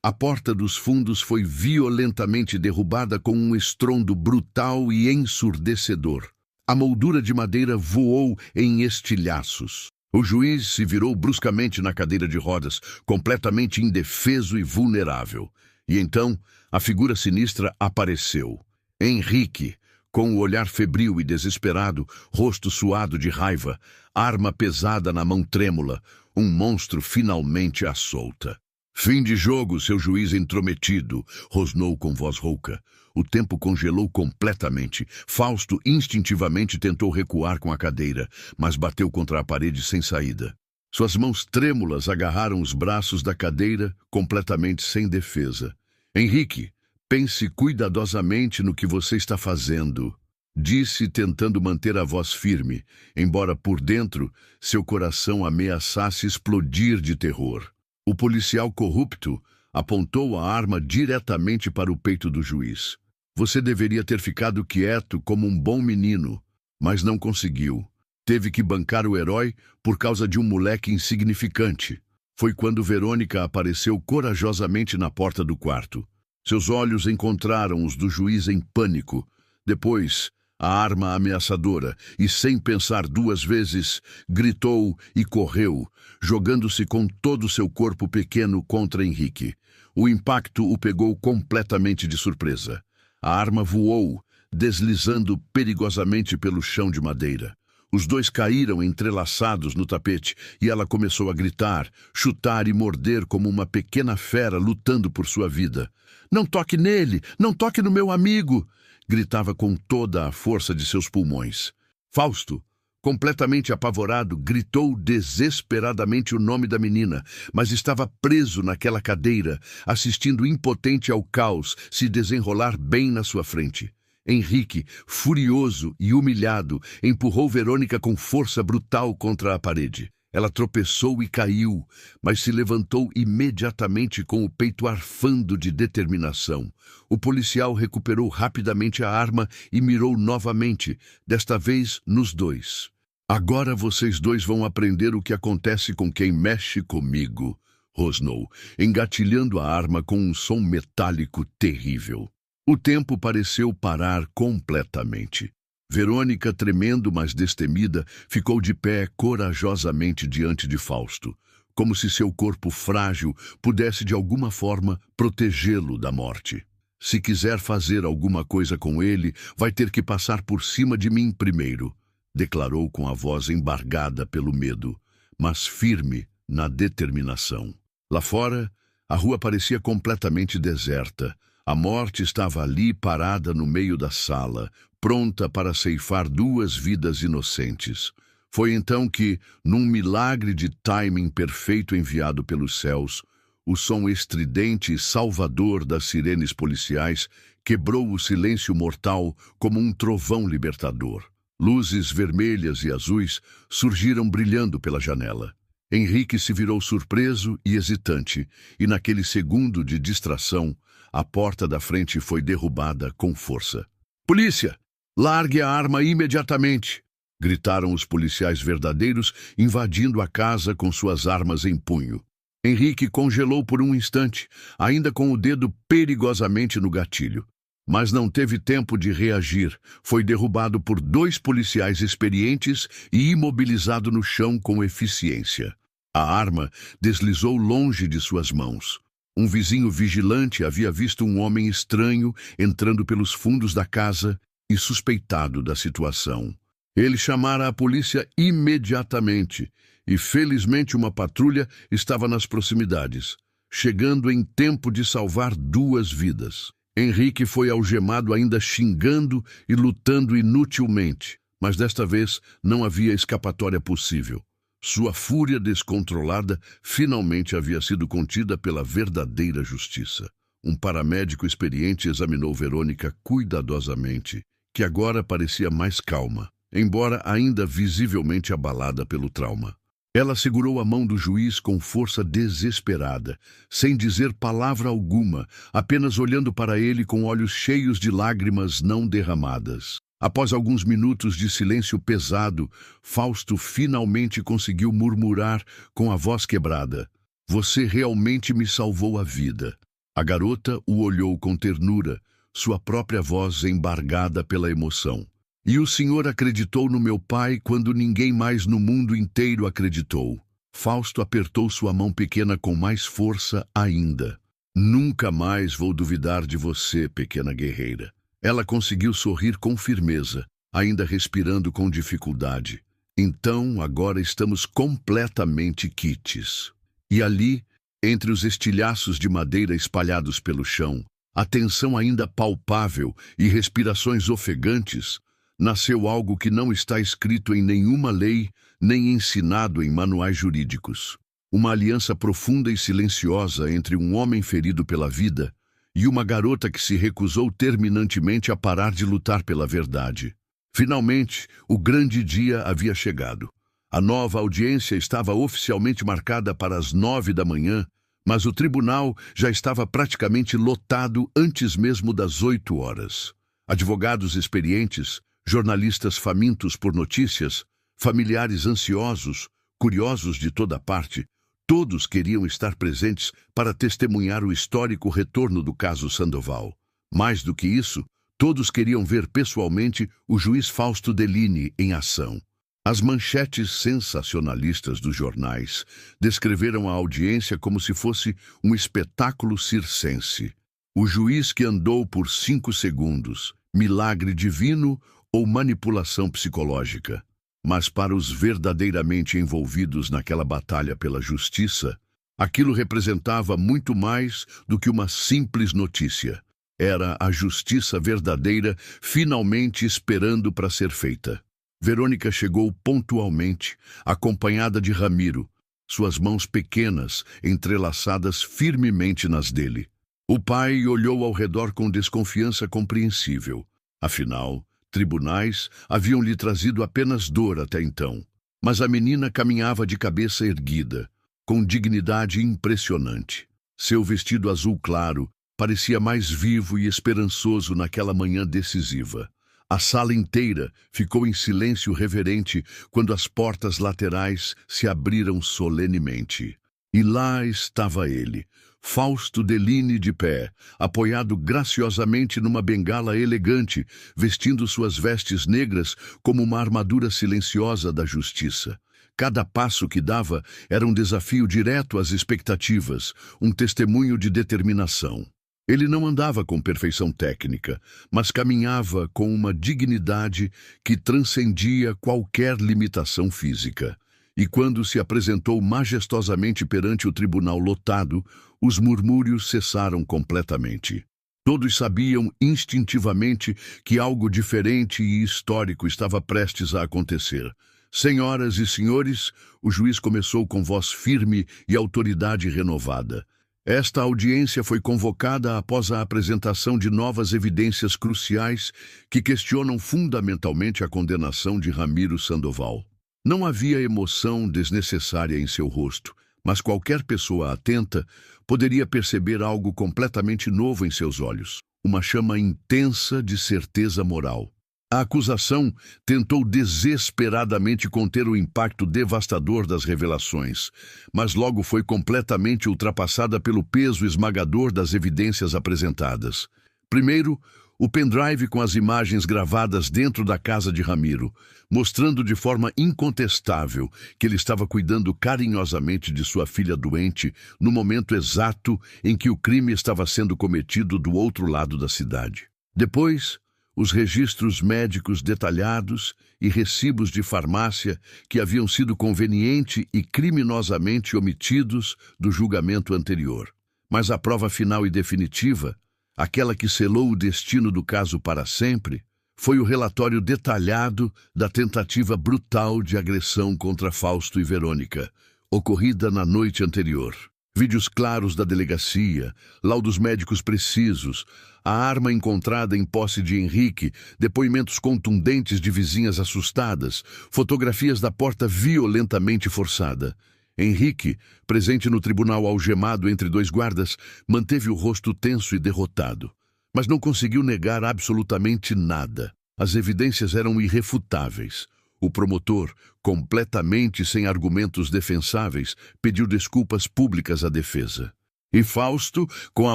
a porta dos fundos foi violentamente derrubada com um estrondo brutal e ensurdecedor. A moldura de madeira voou em estilhaços. O juiz se virou bruscamente na cadeira de rodas, completamente indefeso e vulnerável. E então, a figura sinistra apareceu. Henrique, com o olhar febril e desesperado, rosto suado de raiva, arma pesada na mão trêmula, um monstro finalmente à solta. Fim de jogo, seu juiz intrometido, rosnou com voz rouca. O tempo congelou completamente. Fausto instintivamente tentou recuar com a cadeira, mas bateu contra a parede sem saída. Suas mãos trêmulas agarraram os braços da cadeira, completamente sem defesa. Henrique, pense cuidadosamente no que você está fazendo, disse tentando manter a voz firme, embora por dentro seu coração ameaçasse explodir de terror. O policial corrupto apontou a arma diretamente para o peito do juiz. Você deveria ter ficado quieto como um bom menino, mas não conseguiu. Teve que bancar o herói por causa de um moleque insignificante. Foi quando Verônica apareceu corajosamente na porta do quarto. Seus olhos encontraram os do juiz em pânico. Depois, a arma ameaçadora, e sem pensar duas vezes, gritou e correu, jogando-se com todo o seu corpo pequeno contra Henrique. O impacto o pegou completamente de surpresa. A arma voou, deslizando perigosamente pelo chão de madeira. Os dois caíram entrelaçados no tapete e ela começou a gritar, chutar e morder como uma pequena fera lutando por sua vida. "Não toque nele! Não toque no meu amigo!" gritava com toda a força de seus pulmões. Fausto, completamente apavorado, gritou desesperadamente o nome da menina, mas estava preso naquela cadeira, assistindo impotente ao caos se desenrolar bem na sua frente. Henrique, furioso e humilhado, empurrou Verônica com força brutal contra a parede. Ela tropeçou e caiu, mas se levantou imediatamente com o peito arfando de determinação. O policial recuperou rapidamente a arma e mirou novamente, desta vez nos dois. "Agora vocês dois vão aprender o que acontece com quem mexe comigo", rosnou, engatilhando a arma com um som metálico terrível. O tempo pareceu parar completamente. Verônica, tremendo, mas destemida, ficou de pé corajosamente diante de Fausto, como se seu corpo frágil pudesse de alguma forma protegê-lo da morte. "Se quiser fazer alguma coisa com ele, vai ter que passar por cima de mim primeiro", declarou com a voz embargada pelo medo, mas firme na determinação. Lá fora, a rua parecia completamente deserta. A morte estava ali parada no meio da sala, pronta para ceifar duas vidas inocentes. Foi então que, num milagre de timing perfeito enviado pelos céus, o som estridente e salvador das sirenes policiais quebrou o silêncio mortal como um trovão libertador. Luzes vermelhas e azuis surgiram brilhando pela janela. Henrique se virou surpreso e hesitante, e naquele segundo de distração, a porta da frente foi derrubada com força. "Polícia! Largue a arma imediatamente!" gritaram os policiais verdadeiros, invadindo a casa com suas armas em punho. Henrique congelou por um instante, ainda com o dedo perigosamente no gatilho. Mas não teve tempo de reagir. Foi derrubado por dois policiais experientes e imobilizado no chão com eficiência. A arma deslizou longe de suas mãos. Um vizinho vigilante havia visto um homem estranho entrando pelos fundos da casa e suspeitado da situação. Ele chamara a polícia imediatamente e, felizmente, uma patrulha estava nas proximidades, chegando em tempo de salvar duas vidas. Henrique foi algemado ainda xingando e lutando inutilmente, mas desta vez não havia escapatória possível. Sua fúria descontrolada finalmente havia sido contida pela verdadeira justiça. Um paramédico experiente examinou Verônica cuidadosamente, que agora parecia mais calma, embora ainda visivelmente abalada pelo trauma. Ela segurou a mão do juiz com força desesperada, sem dizer palavra alguma, apenas olhando para ele com olhos cheios de lágrimas não derramadas. Após alguns minutos de silêncio pesado, Fausto finalmente conseguiu murmurar com a voz quebrada: "Você realmente me salvou a vida." A garota o olhou com ternura, sua própria voz embargada pela emoção. "E o senhor acreditou no meu pai quando ninguém mais no mundo inteiro acreditou." Fausto apertou sua mão pequena com mais força ainda. "Nunca mais vou duvidar de você, pequena guerreira." Ela conseguiu sorrir com firmeza, ainda respirando com dificuldade. "Então, agora estamos completamente quites." E ali, entre os estilhaços de madeira espalhados pelo chão, a tensão ainda palpável e respirações ofegantes, nasceu algo que não está escrito em nenhuma lei, nem ensinado em manuais jurídicos. Uma aliança profunda e silenciosa entre um homem ferido pela vida e uma garota que se recusou terminantemente a parar de lutar pela verdade. Finalmente, o grande dia havia chegado. A nova audiência estava oficialmente marcada para as 9 da manhã, mas o tribunal já estava praticamente lotado antes mesmo das 8 horas. Advogados experientes, jornalistas famintos por notícias, familiares ansiosos, curiosos de toda parte, todos queriam estar presentes para testemunhar o histórico retorno do caso Sandoval. Mais do que isso, todos queriam ver pessoalmente o juiz Fausto Deline em ação. As manchetes sensacionalistas dos jornais descreveram a audiência como se fosse um espetáculo circense. O juiz que andou por 5 segundos, milagre divino ou manipulação psicológica. Mas para os verdadeiramente envolvidos naquela batalha pela justiça, aquilo representava muito mais do que uma simples notícia. Era a justiça verdadeira finalmente esperando para ser feita. Verônica chegou pontualmente, acompanhada de Ramiro, suas mãos pequenas entrelaçadas firmemente nas dele. O pai olhou ao redor com desconfiança compreensível. Afinal, tribunais haviam lhe trazido apenas dor até então. Mas a menina caminhava de cabeça erguida, com dignidade impressionante. Seu vestido azul claro parecia mais vivo e esperançoso naquela manhã decisiva. A sala inteira ficou em silêncio reverente quando as portas laterais se abriram solenemente. E lá estava ele, Fausto Deline de pé, apoiado graciosamente numa bengala elegante, vestindo suas vestes negras como uma armadura silenciosa da justiça. Cada passo que dava era um desafio direto às expectativas, um testemunho de determinação. Ele não andava com perfeição técnica, mas caminhava com uma dignidade que transcendia qualquer limitação física. E quando se apresentou majestosamente perante o tribunal lotado, os murmúrios cessaram completamente. Todos sabiam instintivamente que algo diferente e histórico estava prestes a acontecer. "Senhoras e senhores", o juiz começou com voz firme e autoridade renovada. "Esta audiência foi convocada após a apresentação de novas evidências cruciais que questionam fundamentalmente a condenação de Ramiro Sandoval." Não havia emoção desnecessária em seu rosto, mas qualquer pessoa atenta poderia perceber algo completamente novo em seus olhos, uma chama intensa de certeza moral. A acusação tentou desesperadamente conter o impacto devastador das revelações, mas logo foi completamente ultrapassada pelo peso esmagador das evidências apresentadas. Primeiro, o pendrive com as imagens gravadas dentro da casa de Ramiro, mostrando de forma incontestável que ele estava cuidando carinhosamente de sua filha doente no momento exato em que o crime estava sendo cometido do outro lado da cidade. Depois, os registros médicos detalhados e recibos de farmácia que haviam sido conveniente e criminosamente omitidos do julgamento anterior. Mas a prova final e definitiva, aquela que selou o destino do caso para sempre, foi o relatório detalhado da tentativa brutal de agressão contra Fausto e Verônica, ocorrida na noite anterior. Vídeos claros da delegacia, laudos médicos precisos, a arma encontrada em posse de Henrique, depoimentos contundentes de vizinhas assustadas, fotografias da porta violentamente forçada. Henrique, presente no tribunal algemado entre 2 guardas, manteve o rosto tenso e derrotado, mas não conseguiu negar absolutamente nada. As evidências eram irrefutáveis. O promotor, completamente sem argumentos defensáveis, pediu desculpas públicas à defesa. E Fausto, com a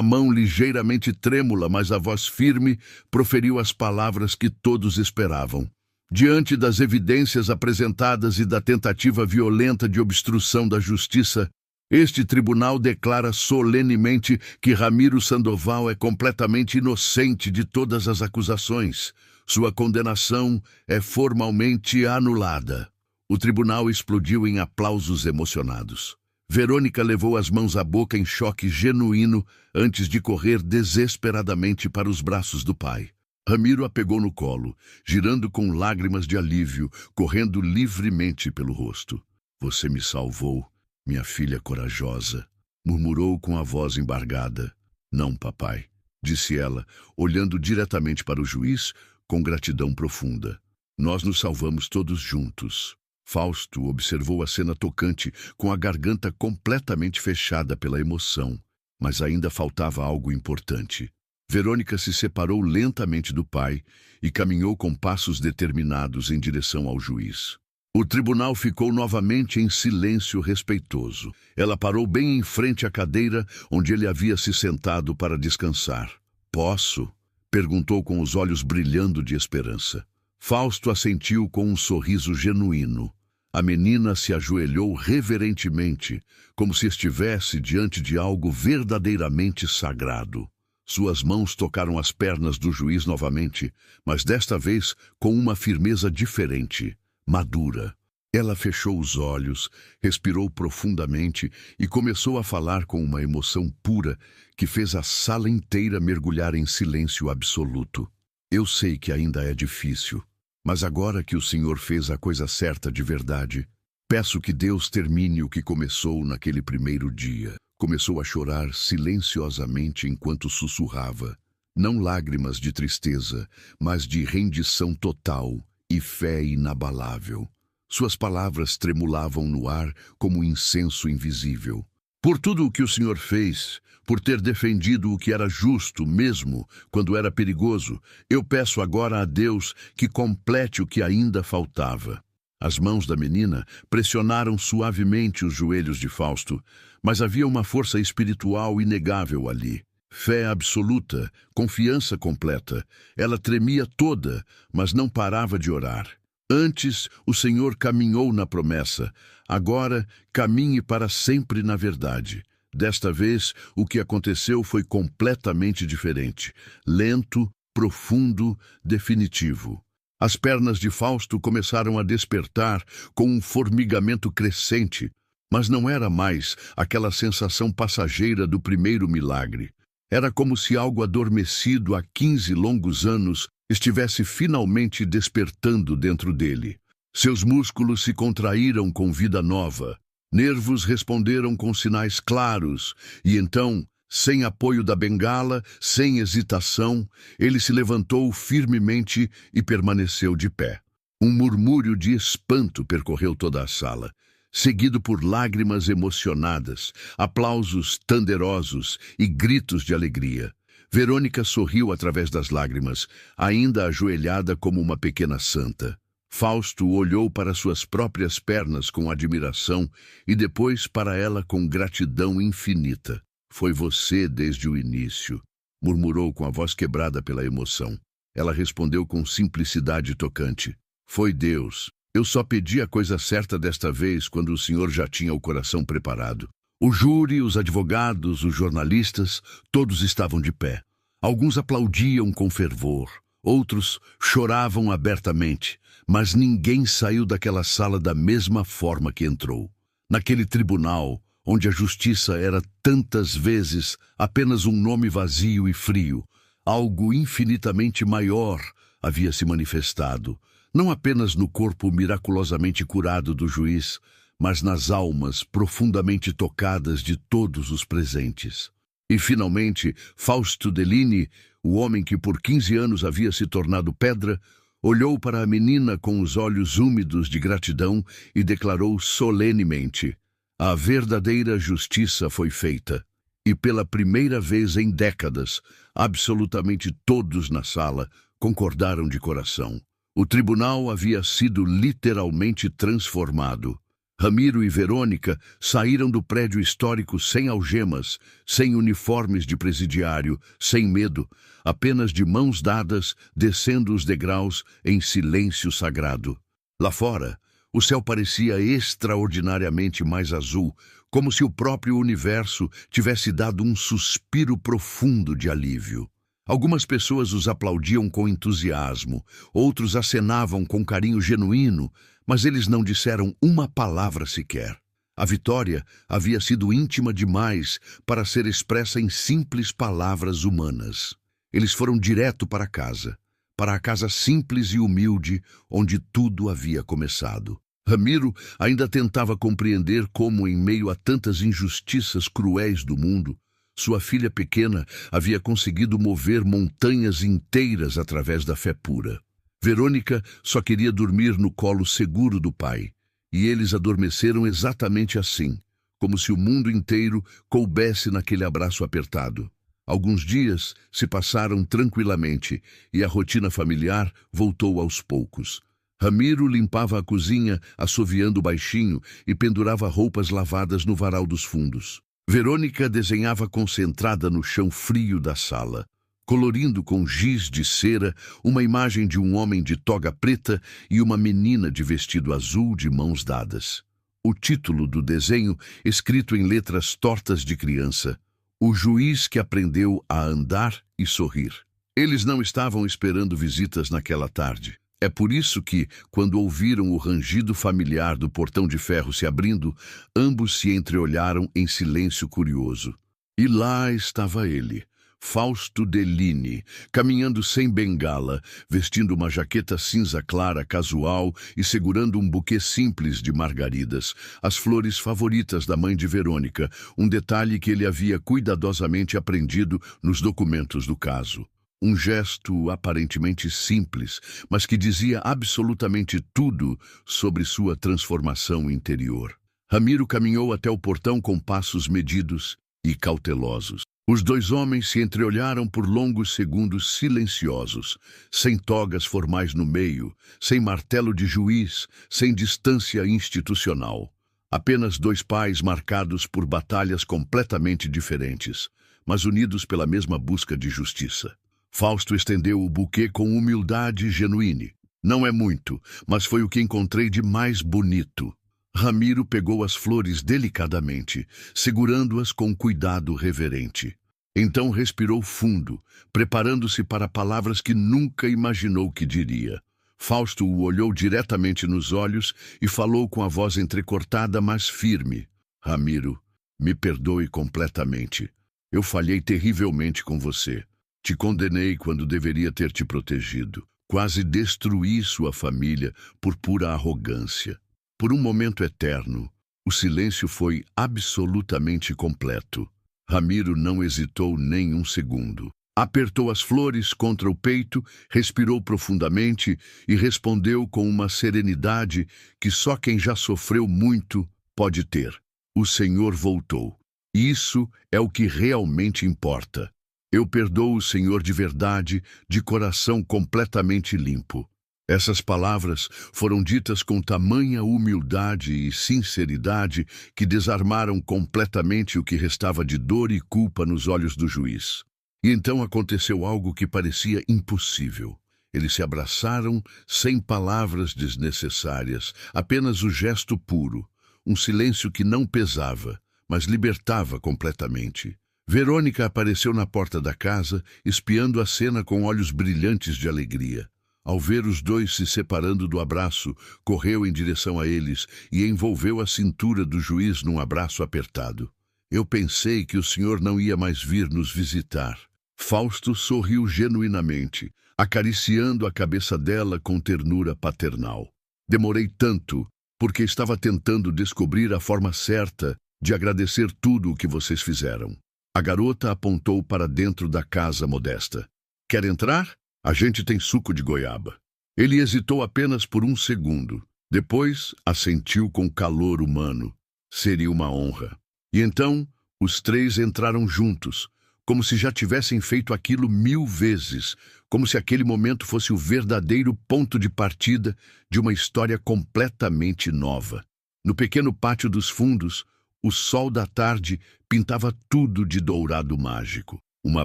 mão ligeiramente trêmula, mas a voz firme, proferiu as palavras que todos esperavam. Diante das evidências apresentadas e da tentativa violenta de obstrução da justiça, este tribunal declara solenemente que Ramiro Sandoval é completamente inocente de todas as acusações. Sua condenação é formalmente anulada. O tribunal explodiu em aplausos emocionados. Verônica levou as mãos à boca em choque genuíno antes de correr desesperadamente para os braços do pai. Ramiro a pegou no colo, girando com lágrimas de alívio, correndo livremente pelo rosto. "Você me salvou, minha filha corajosa", murmurou com a voz embargada. "Não, papai", disse ela, olhando diretamente para o juiz com gratidão profunda. "Nós nos salvamos todos juntos." Fausto observou a cena tocante, com a garganta completamente fechada pela emoção. Mas ainda faltava algo importante. Verônica se separou lentamente do pai e caminhou com passos determinados em direção ao juiz. O tribunal ficou novamente em silêncio respeitoso. Ela parou bem em frente à cadeira onde ele havia se sentado para descansar. "Posso?" perguntou com os olhos brilhando de esperança. Fausto assentiu com um sorriso genuíno. A menina se ajoelhou reverentemente, como se estivesse diante de algo verdadeiramente sagrado. Suas mãos tocaram as pernas do juiz novamente, mas desta vez com uma firmeza diferente, madura. Ela fechou os olhos, respirou profundamente e começou a falar com uma emoção pura que fez a sala inteira mergulhar em silêncio absoluto. "Eu sei que ainda é difícil, mas agora que o Senhor fez a coisa certa de verdade, peço que Deus termine o que começou naquele primeiro dia." Começou a chorar silenciosamente enquanto sussurrava, não lágrimas de tristeza, mas de rendição total e fé inabalável. Suas palavras tremulavam no ar como incenso invisível. "Por tudo o que o Senhor fez, por ter defendido o que era justo mesmo quando era perigoso, eu peço agora a Deus que complete o que ainda faltava." As mãos da menina pressionaram suavemente os joelhos de Fausto, mas havia uma força espiritual inegável ali. Fé absoluta, confiança completa. Ela tremia toda, mas não parava de orar. Antes, o Senhor caminhou na promessa. Agora, caminhe para sempre na verdade. Desta vez, o que aconteceu foi completamente diferente. Lento, profundo, definitivo. As pernas de Fausto começaram a despertar com um formigamento crescente, mas não era mais aquela sensação passageira do primeiro milagre. Era como se algo adormecido há 15 longos anos estivesse finalmente despertando dentro dele. Seus músculos se contraíram com vida nova, nervos responderam com sinais claros, e então, sem apoio da bengala, sem hesitação, ele se levantou firmemente e permaneceu de pé. Um murmúrio de espanto percorreu toda a sala, seguido por lágrimas emocionadas, aplausos tanderosos e gritos de alegria. Verônica sorriu através das lágrimas, ainda ajoelhada como uma pequena santa. Fausto olhou para suas próprias pernas com admiração e depois para ela com gratidão infinita. "Foi você desde o início", murmurou com a voz quebrada pela emoção. Ela respondeu com simplicidade tocante. "Foi Deus. Eu só pedi a coisa certa desta vez quando o senhor já tinha o coração preparado." O júri, os advogados, os jornalistas, todos estavam de pé. Alguns aplaudiam com fervor, outros choravam abertamente, mas ninguém saiu daquela sala da mesma forma que entrou. Naquele tribunal, onde a justiça era tantas vezes apenas um nome vazio e frio, algo infinitamente maior havia se manifestado, não apenas no corpo miraculosamente curado do juiz, mas nas almas profundamente tocadas de todos os presentes. E, finalmente, Fausto Deline, o homem que por 15 anos havia se tornado pedra, olhou para a menina com os olhos úmidos de gratidão e declarou solenemente: "A verdadeira justiça foi feita." E pela primeira vez em décadas, absolutamente todos na sala concordaram de coração. O tribunal havia sido literalmente transformado. Ramiro e Verônica saíram do prédio histórico sem algemas, sem uniformes de presidiário, sem medo, apenas de mãos dadas, descendo os degraus em silêncio sagrado. Lá fora, o céu parecia extraordinariamente mais azul, como se o próprio universo tivesse dado um suspiro profundo de alívio. Algumas pessoas os aplaudiam com entusiasmo, outros acenavam com carinho genuíno, mas eles não disseram uma palavra sequer. A vitória havia sido íntima demais para ser expressa em simples palavras humanas. Eles foram direto para a casa simples e humilde, onde tudo havia começado. Ramiro ainda tentava compreender como, em meio a tantas injustiças cruéis do mundo, sua filha pequena havia conseguido mover montanhas inteiras através da fé pura. Verônica só queria dormir no colo seguro do pai, e eles adormeceram exatamente assim, como se o mundo inteiro coubesse naquele abraço apertado. Alguns dias se passaram tranquilamente e a rotina familiar voltou aos poucos. Ramiro limpava a cozinha, assoviando baixinho, e pendurava roupas lavadas no varal dos fundos. Verônica desenhava concentrada no chão frio da sala, colorindo com giz de cera uma imagem de um homem de toga preta e uma menina de vestido azul de mãos dadas. O título do desenho, escrito em letras tortas de criança: O juiz que aprendeu a andar e sorrir. Eles não estavam esperando visitas naquela tarde. É por isso que, quando ouviram o rangido familiar do portão de ferro se abrindo, ambos se entreolharam em silêncio curioso. E lá estava ele, Fausto Deline, caminhando sem bengala, vestindo uma jaqueta cinza clara casual e segurando um buquê simples de margaridas, as flores favoritas da mãe de Verônica, um detalhe que ele havia cuidadosamente aprendido nos documentos do caso. Um gesto aparentemente simples, mas que dizia absolutamente tudo sobre sua transformação interior. Ramiro caminhou até o portão com passos medidos e cautelosos. Os dois homens se entreolharam por longos segundos silenciosos, sem togas formais no meio, sem martelo de juiz, sem distância institucional. Apenas dois pais marcados por batalhas completamente diferentes, mas unidos pela mesma busca de justiça. Fausto estendeu o buquê com humildade genuína. Não é muito, mas foi o que encontrei de mais bonito. Ramiro pegou as flores delicadamente, segurando-as com cuidado reverente. Então respirou fundo, preparando-se para palavras que nunca imaginou que diria. Fausto o olhou diretamente nos olhos e falou com a voz entrecortada, mas firme. Ramiro, me perdoe completamente. Eu falhei terrivelmente com você. Te condenei quando deveria ter te protegido. Quase destruí sua família por pura arrogância. Por um momento eterno, o silêncio foi absolutamente completo. Ramiro não hesitou nem um segundo. Apertou as flores contra o peito, respirou profundamente e respondeu com uma serenidade que só quem já sofreu muito pode ter. O Senhor voltou. Isso é o que realmente importa. Eu perdoo o Senhor de verdade, de coração completamente limpo. Essas palavras foram ditas com tamanha humildade e sinceridade que desarmaram completamente o que restava de dor e culpa nos olhos do juiz. E então aconteceu algo que parecia impossível. Eles se abraçaram sem palavras desnecessárias, apenas o gesto puro, um silêncio que não pesava, mas libertava completamente. Verônica apareceu na porta da casa, espiando a cena com olhos brilhantes de alegria. Ao ver os dois se separando do abraço, correu em direção a eles e envolveu a cintura do juiz num abraço apertado. Eu pensei que o senhor não ia mais vir nos visitar. Fausto sorriu genuinamente, acariciando a cabeça dela com ternura paternal. Demorei tanto, porque estava tentando descobrir a forma certa de agradecer tudo o que vocês fizeram. A garota apontou para dentro da casa modesta. Quer entrar? A gente tem suco de goiaba. Ele hesitou apenas por um segundo. Depois, assentiu com calor humano. Seria uma honra. E então, os três entraram juntos, como se já tivessem feito aquilo 1000 vezes, como se aquele momento fosse o verdadeiro ponto de partida de uma história completamente nova. No pequeno pátio dos fundos, o sol da tarde pintava tudo de dourado mágico. Uma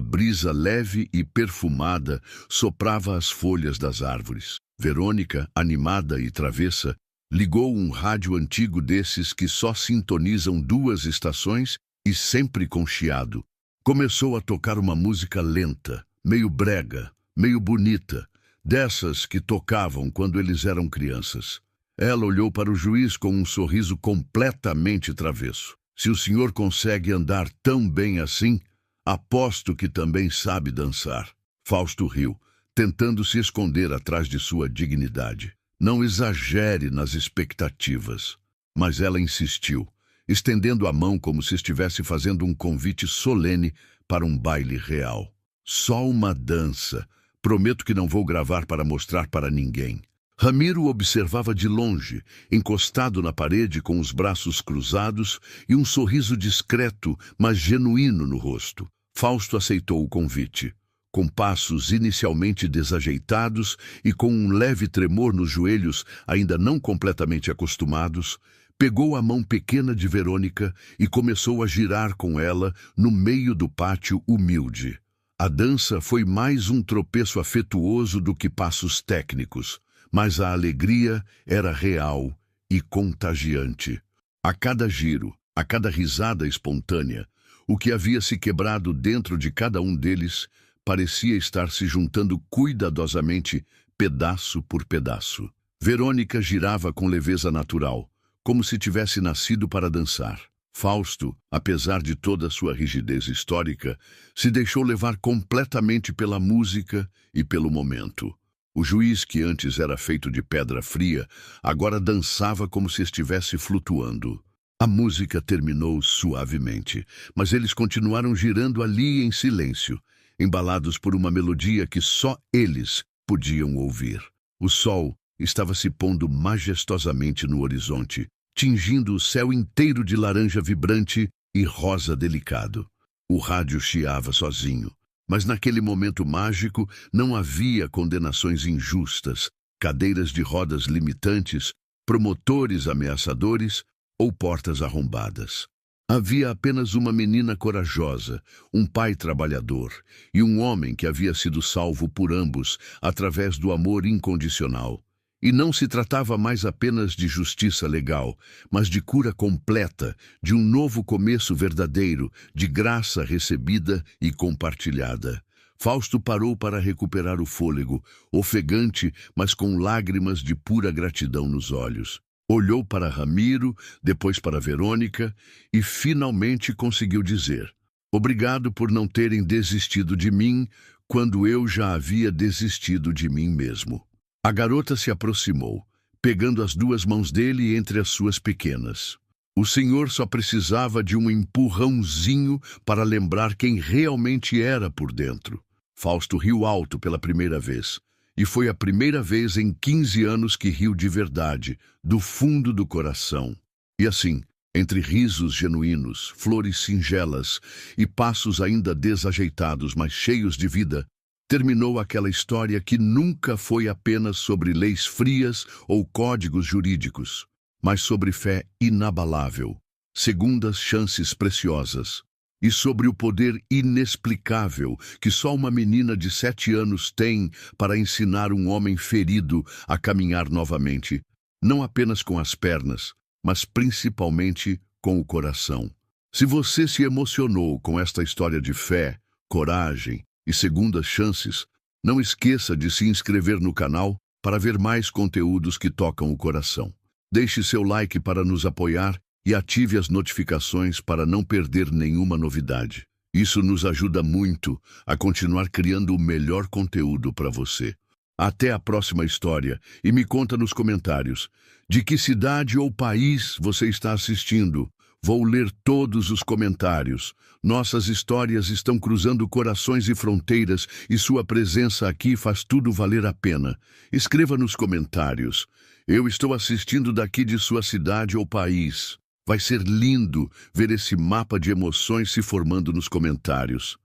brisa leve e perfumada soprava as folhas das árvores. Verônica, animada e travessa, ligou um rádio antigo desses que só sintonizam 2 estações e sempre com chiado. Começou a tocar uma música lenta, meio brega, meio bonita, dessas que tocavam quando eles eram crianças. Ela olhou para o juiz com um sorriso completamente travesso. Se o senhor consegue andar tão bem assim, aposto que também sabe dançar. Fausto riu, tentando se esconder atrás de sua dignidade. Não exagere nas expectativas. Mas ela insistiu, estendendo a mão como se estivesse fazendo um convite solene para um baile real. Só uma dança. Prometo que não vou gravar para mostrar para ninguém. Ramiro observava de longe, encostado na parede com os braços cruzados e um sorriso discreto, mas genuíno no rosto. Fausto aceitou o convite. Com passos inicialmente desajeitados e com um leve tremor nos joelhos ainda não completamente acostumados, pegou a mão pequena de Verônica e começou a girar com ela no meio do pátio humilde. A dança foi mais um tropeço afetuoso do que passos técnicos, mas a alegria era real e contagiante. A cada giro, a cada risada espontânea, o que havia se quebrado dentro de cada um deles parecia estar se juntando cuidadosamente, pedaço por pedaço. Verônica girava com leveza natural, como se tivesse nascido para dançar. Fausto, apesar de toda sua rigidez histórica, se deixou levar completamente pela música e pelo momento. O juiz, que antes era feito de pedra fria, agora dançava como se estivesse flutuando. A música terminou suavemente, mas eles continuaram girando ali em silêncio, embalados por uma melodia que só eles podiam ouvir. O sol estava se pondo majestosamente no horizonte, tingindo o céu inteiro de laranja vibrante e rosa delicado. O rádio chiava sozinho, mas naquele momento mágico não havia condenações injustas, cadeiras de rodas limitantes, promotores ameaçadores ou portas arrombadas. Havia apenas uma menina corajosa, um pai trabalhador e um homem que havia sido salvo por ambos através do amor incondicional. E não se tratava mais apenas de justiça legal, mas de cura completa, de um novo começo verdadeiro, de graça recebida e compartilhada. Fausto parou para recuperar o fôlego, ofegante, mas com lágrimas de pura gratidão nos olhos. Olhou para Ramiro, depois para Verônica e finalmente conseguiu dizer: "Obrigado por não terem desistido de mim quando eu já havia desistido de mim mesmo." A garota se aproximou, pegando as 2 mãos dele entre as suas pequenas. O senhor só precisava de um empurrãozinho para lembrar quem realmente era por dentro. Fausto riu alto pela primeira vez. E foi a primeira vez em 15 anos que riu de verdade, do fundo do coração. E assim, entre risos genuínos, flores singelas e passos ainda desajeitados, mas cheios de vida, terminou aquela história que nunca foi apenas sobre leis frias ou códigos jurídicos, mas sobre fé inabalável, segundas chances preciosas, e sobre o poder inexplicável que só uma menina de 7 anos tem para ensinar um homem ferido a caminhar novamente, não apenas com as pernas, mas principalmente com o coração. Se você se emocionou com esta história de fé, coragem e segundas chances, não esqueça de se inscrever no canal para ver mais conteúdos que tocam o coração. Deixe seu like para nos apoiar e ative as notificações para não perder nenhuma novidade. Isso nos ajuda muito a continuar criando o melhor conteúdo para você. Até a próxima história e me conta nos comentários de que cidade ou país você está assistindo. Vou ler todos os comentários. Nossas histórias estão cruzando corações e fronteiras e sua presença aqui faz tudo valer a pena. Escreva nos comentários: "Eu estou assistindo daqui de sua cidade ou país." Vai ser lindo ver esse mapa de emoções se formando nos comentários.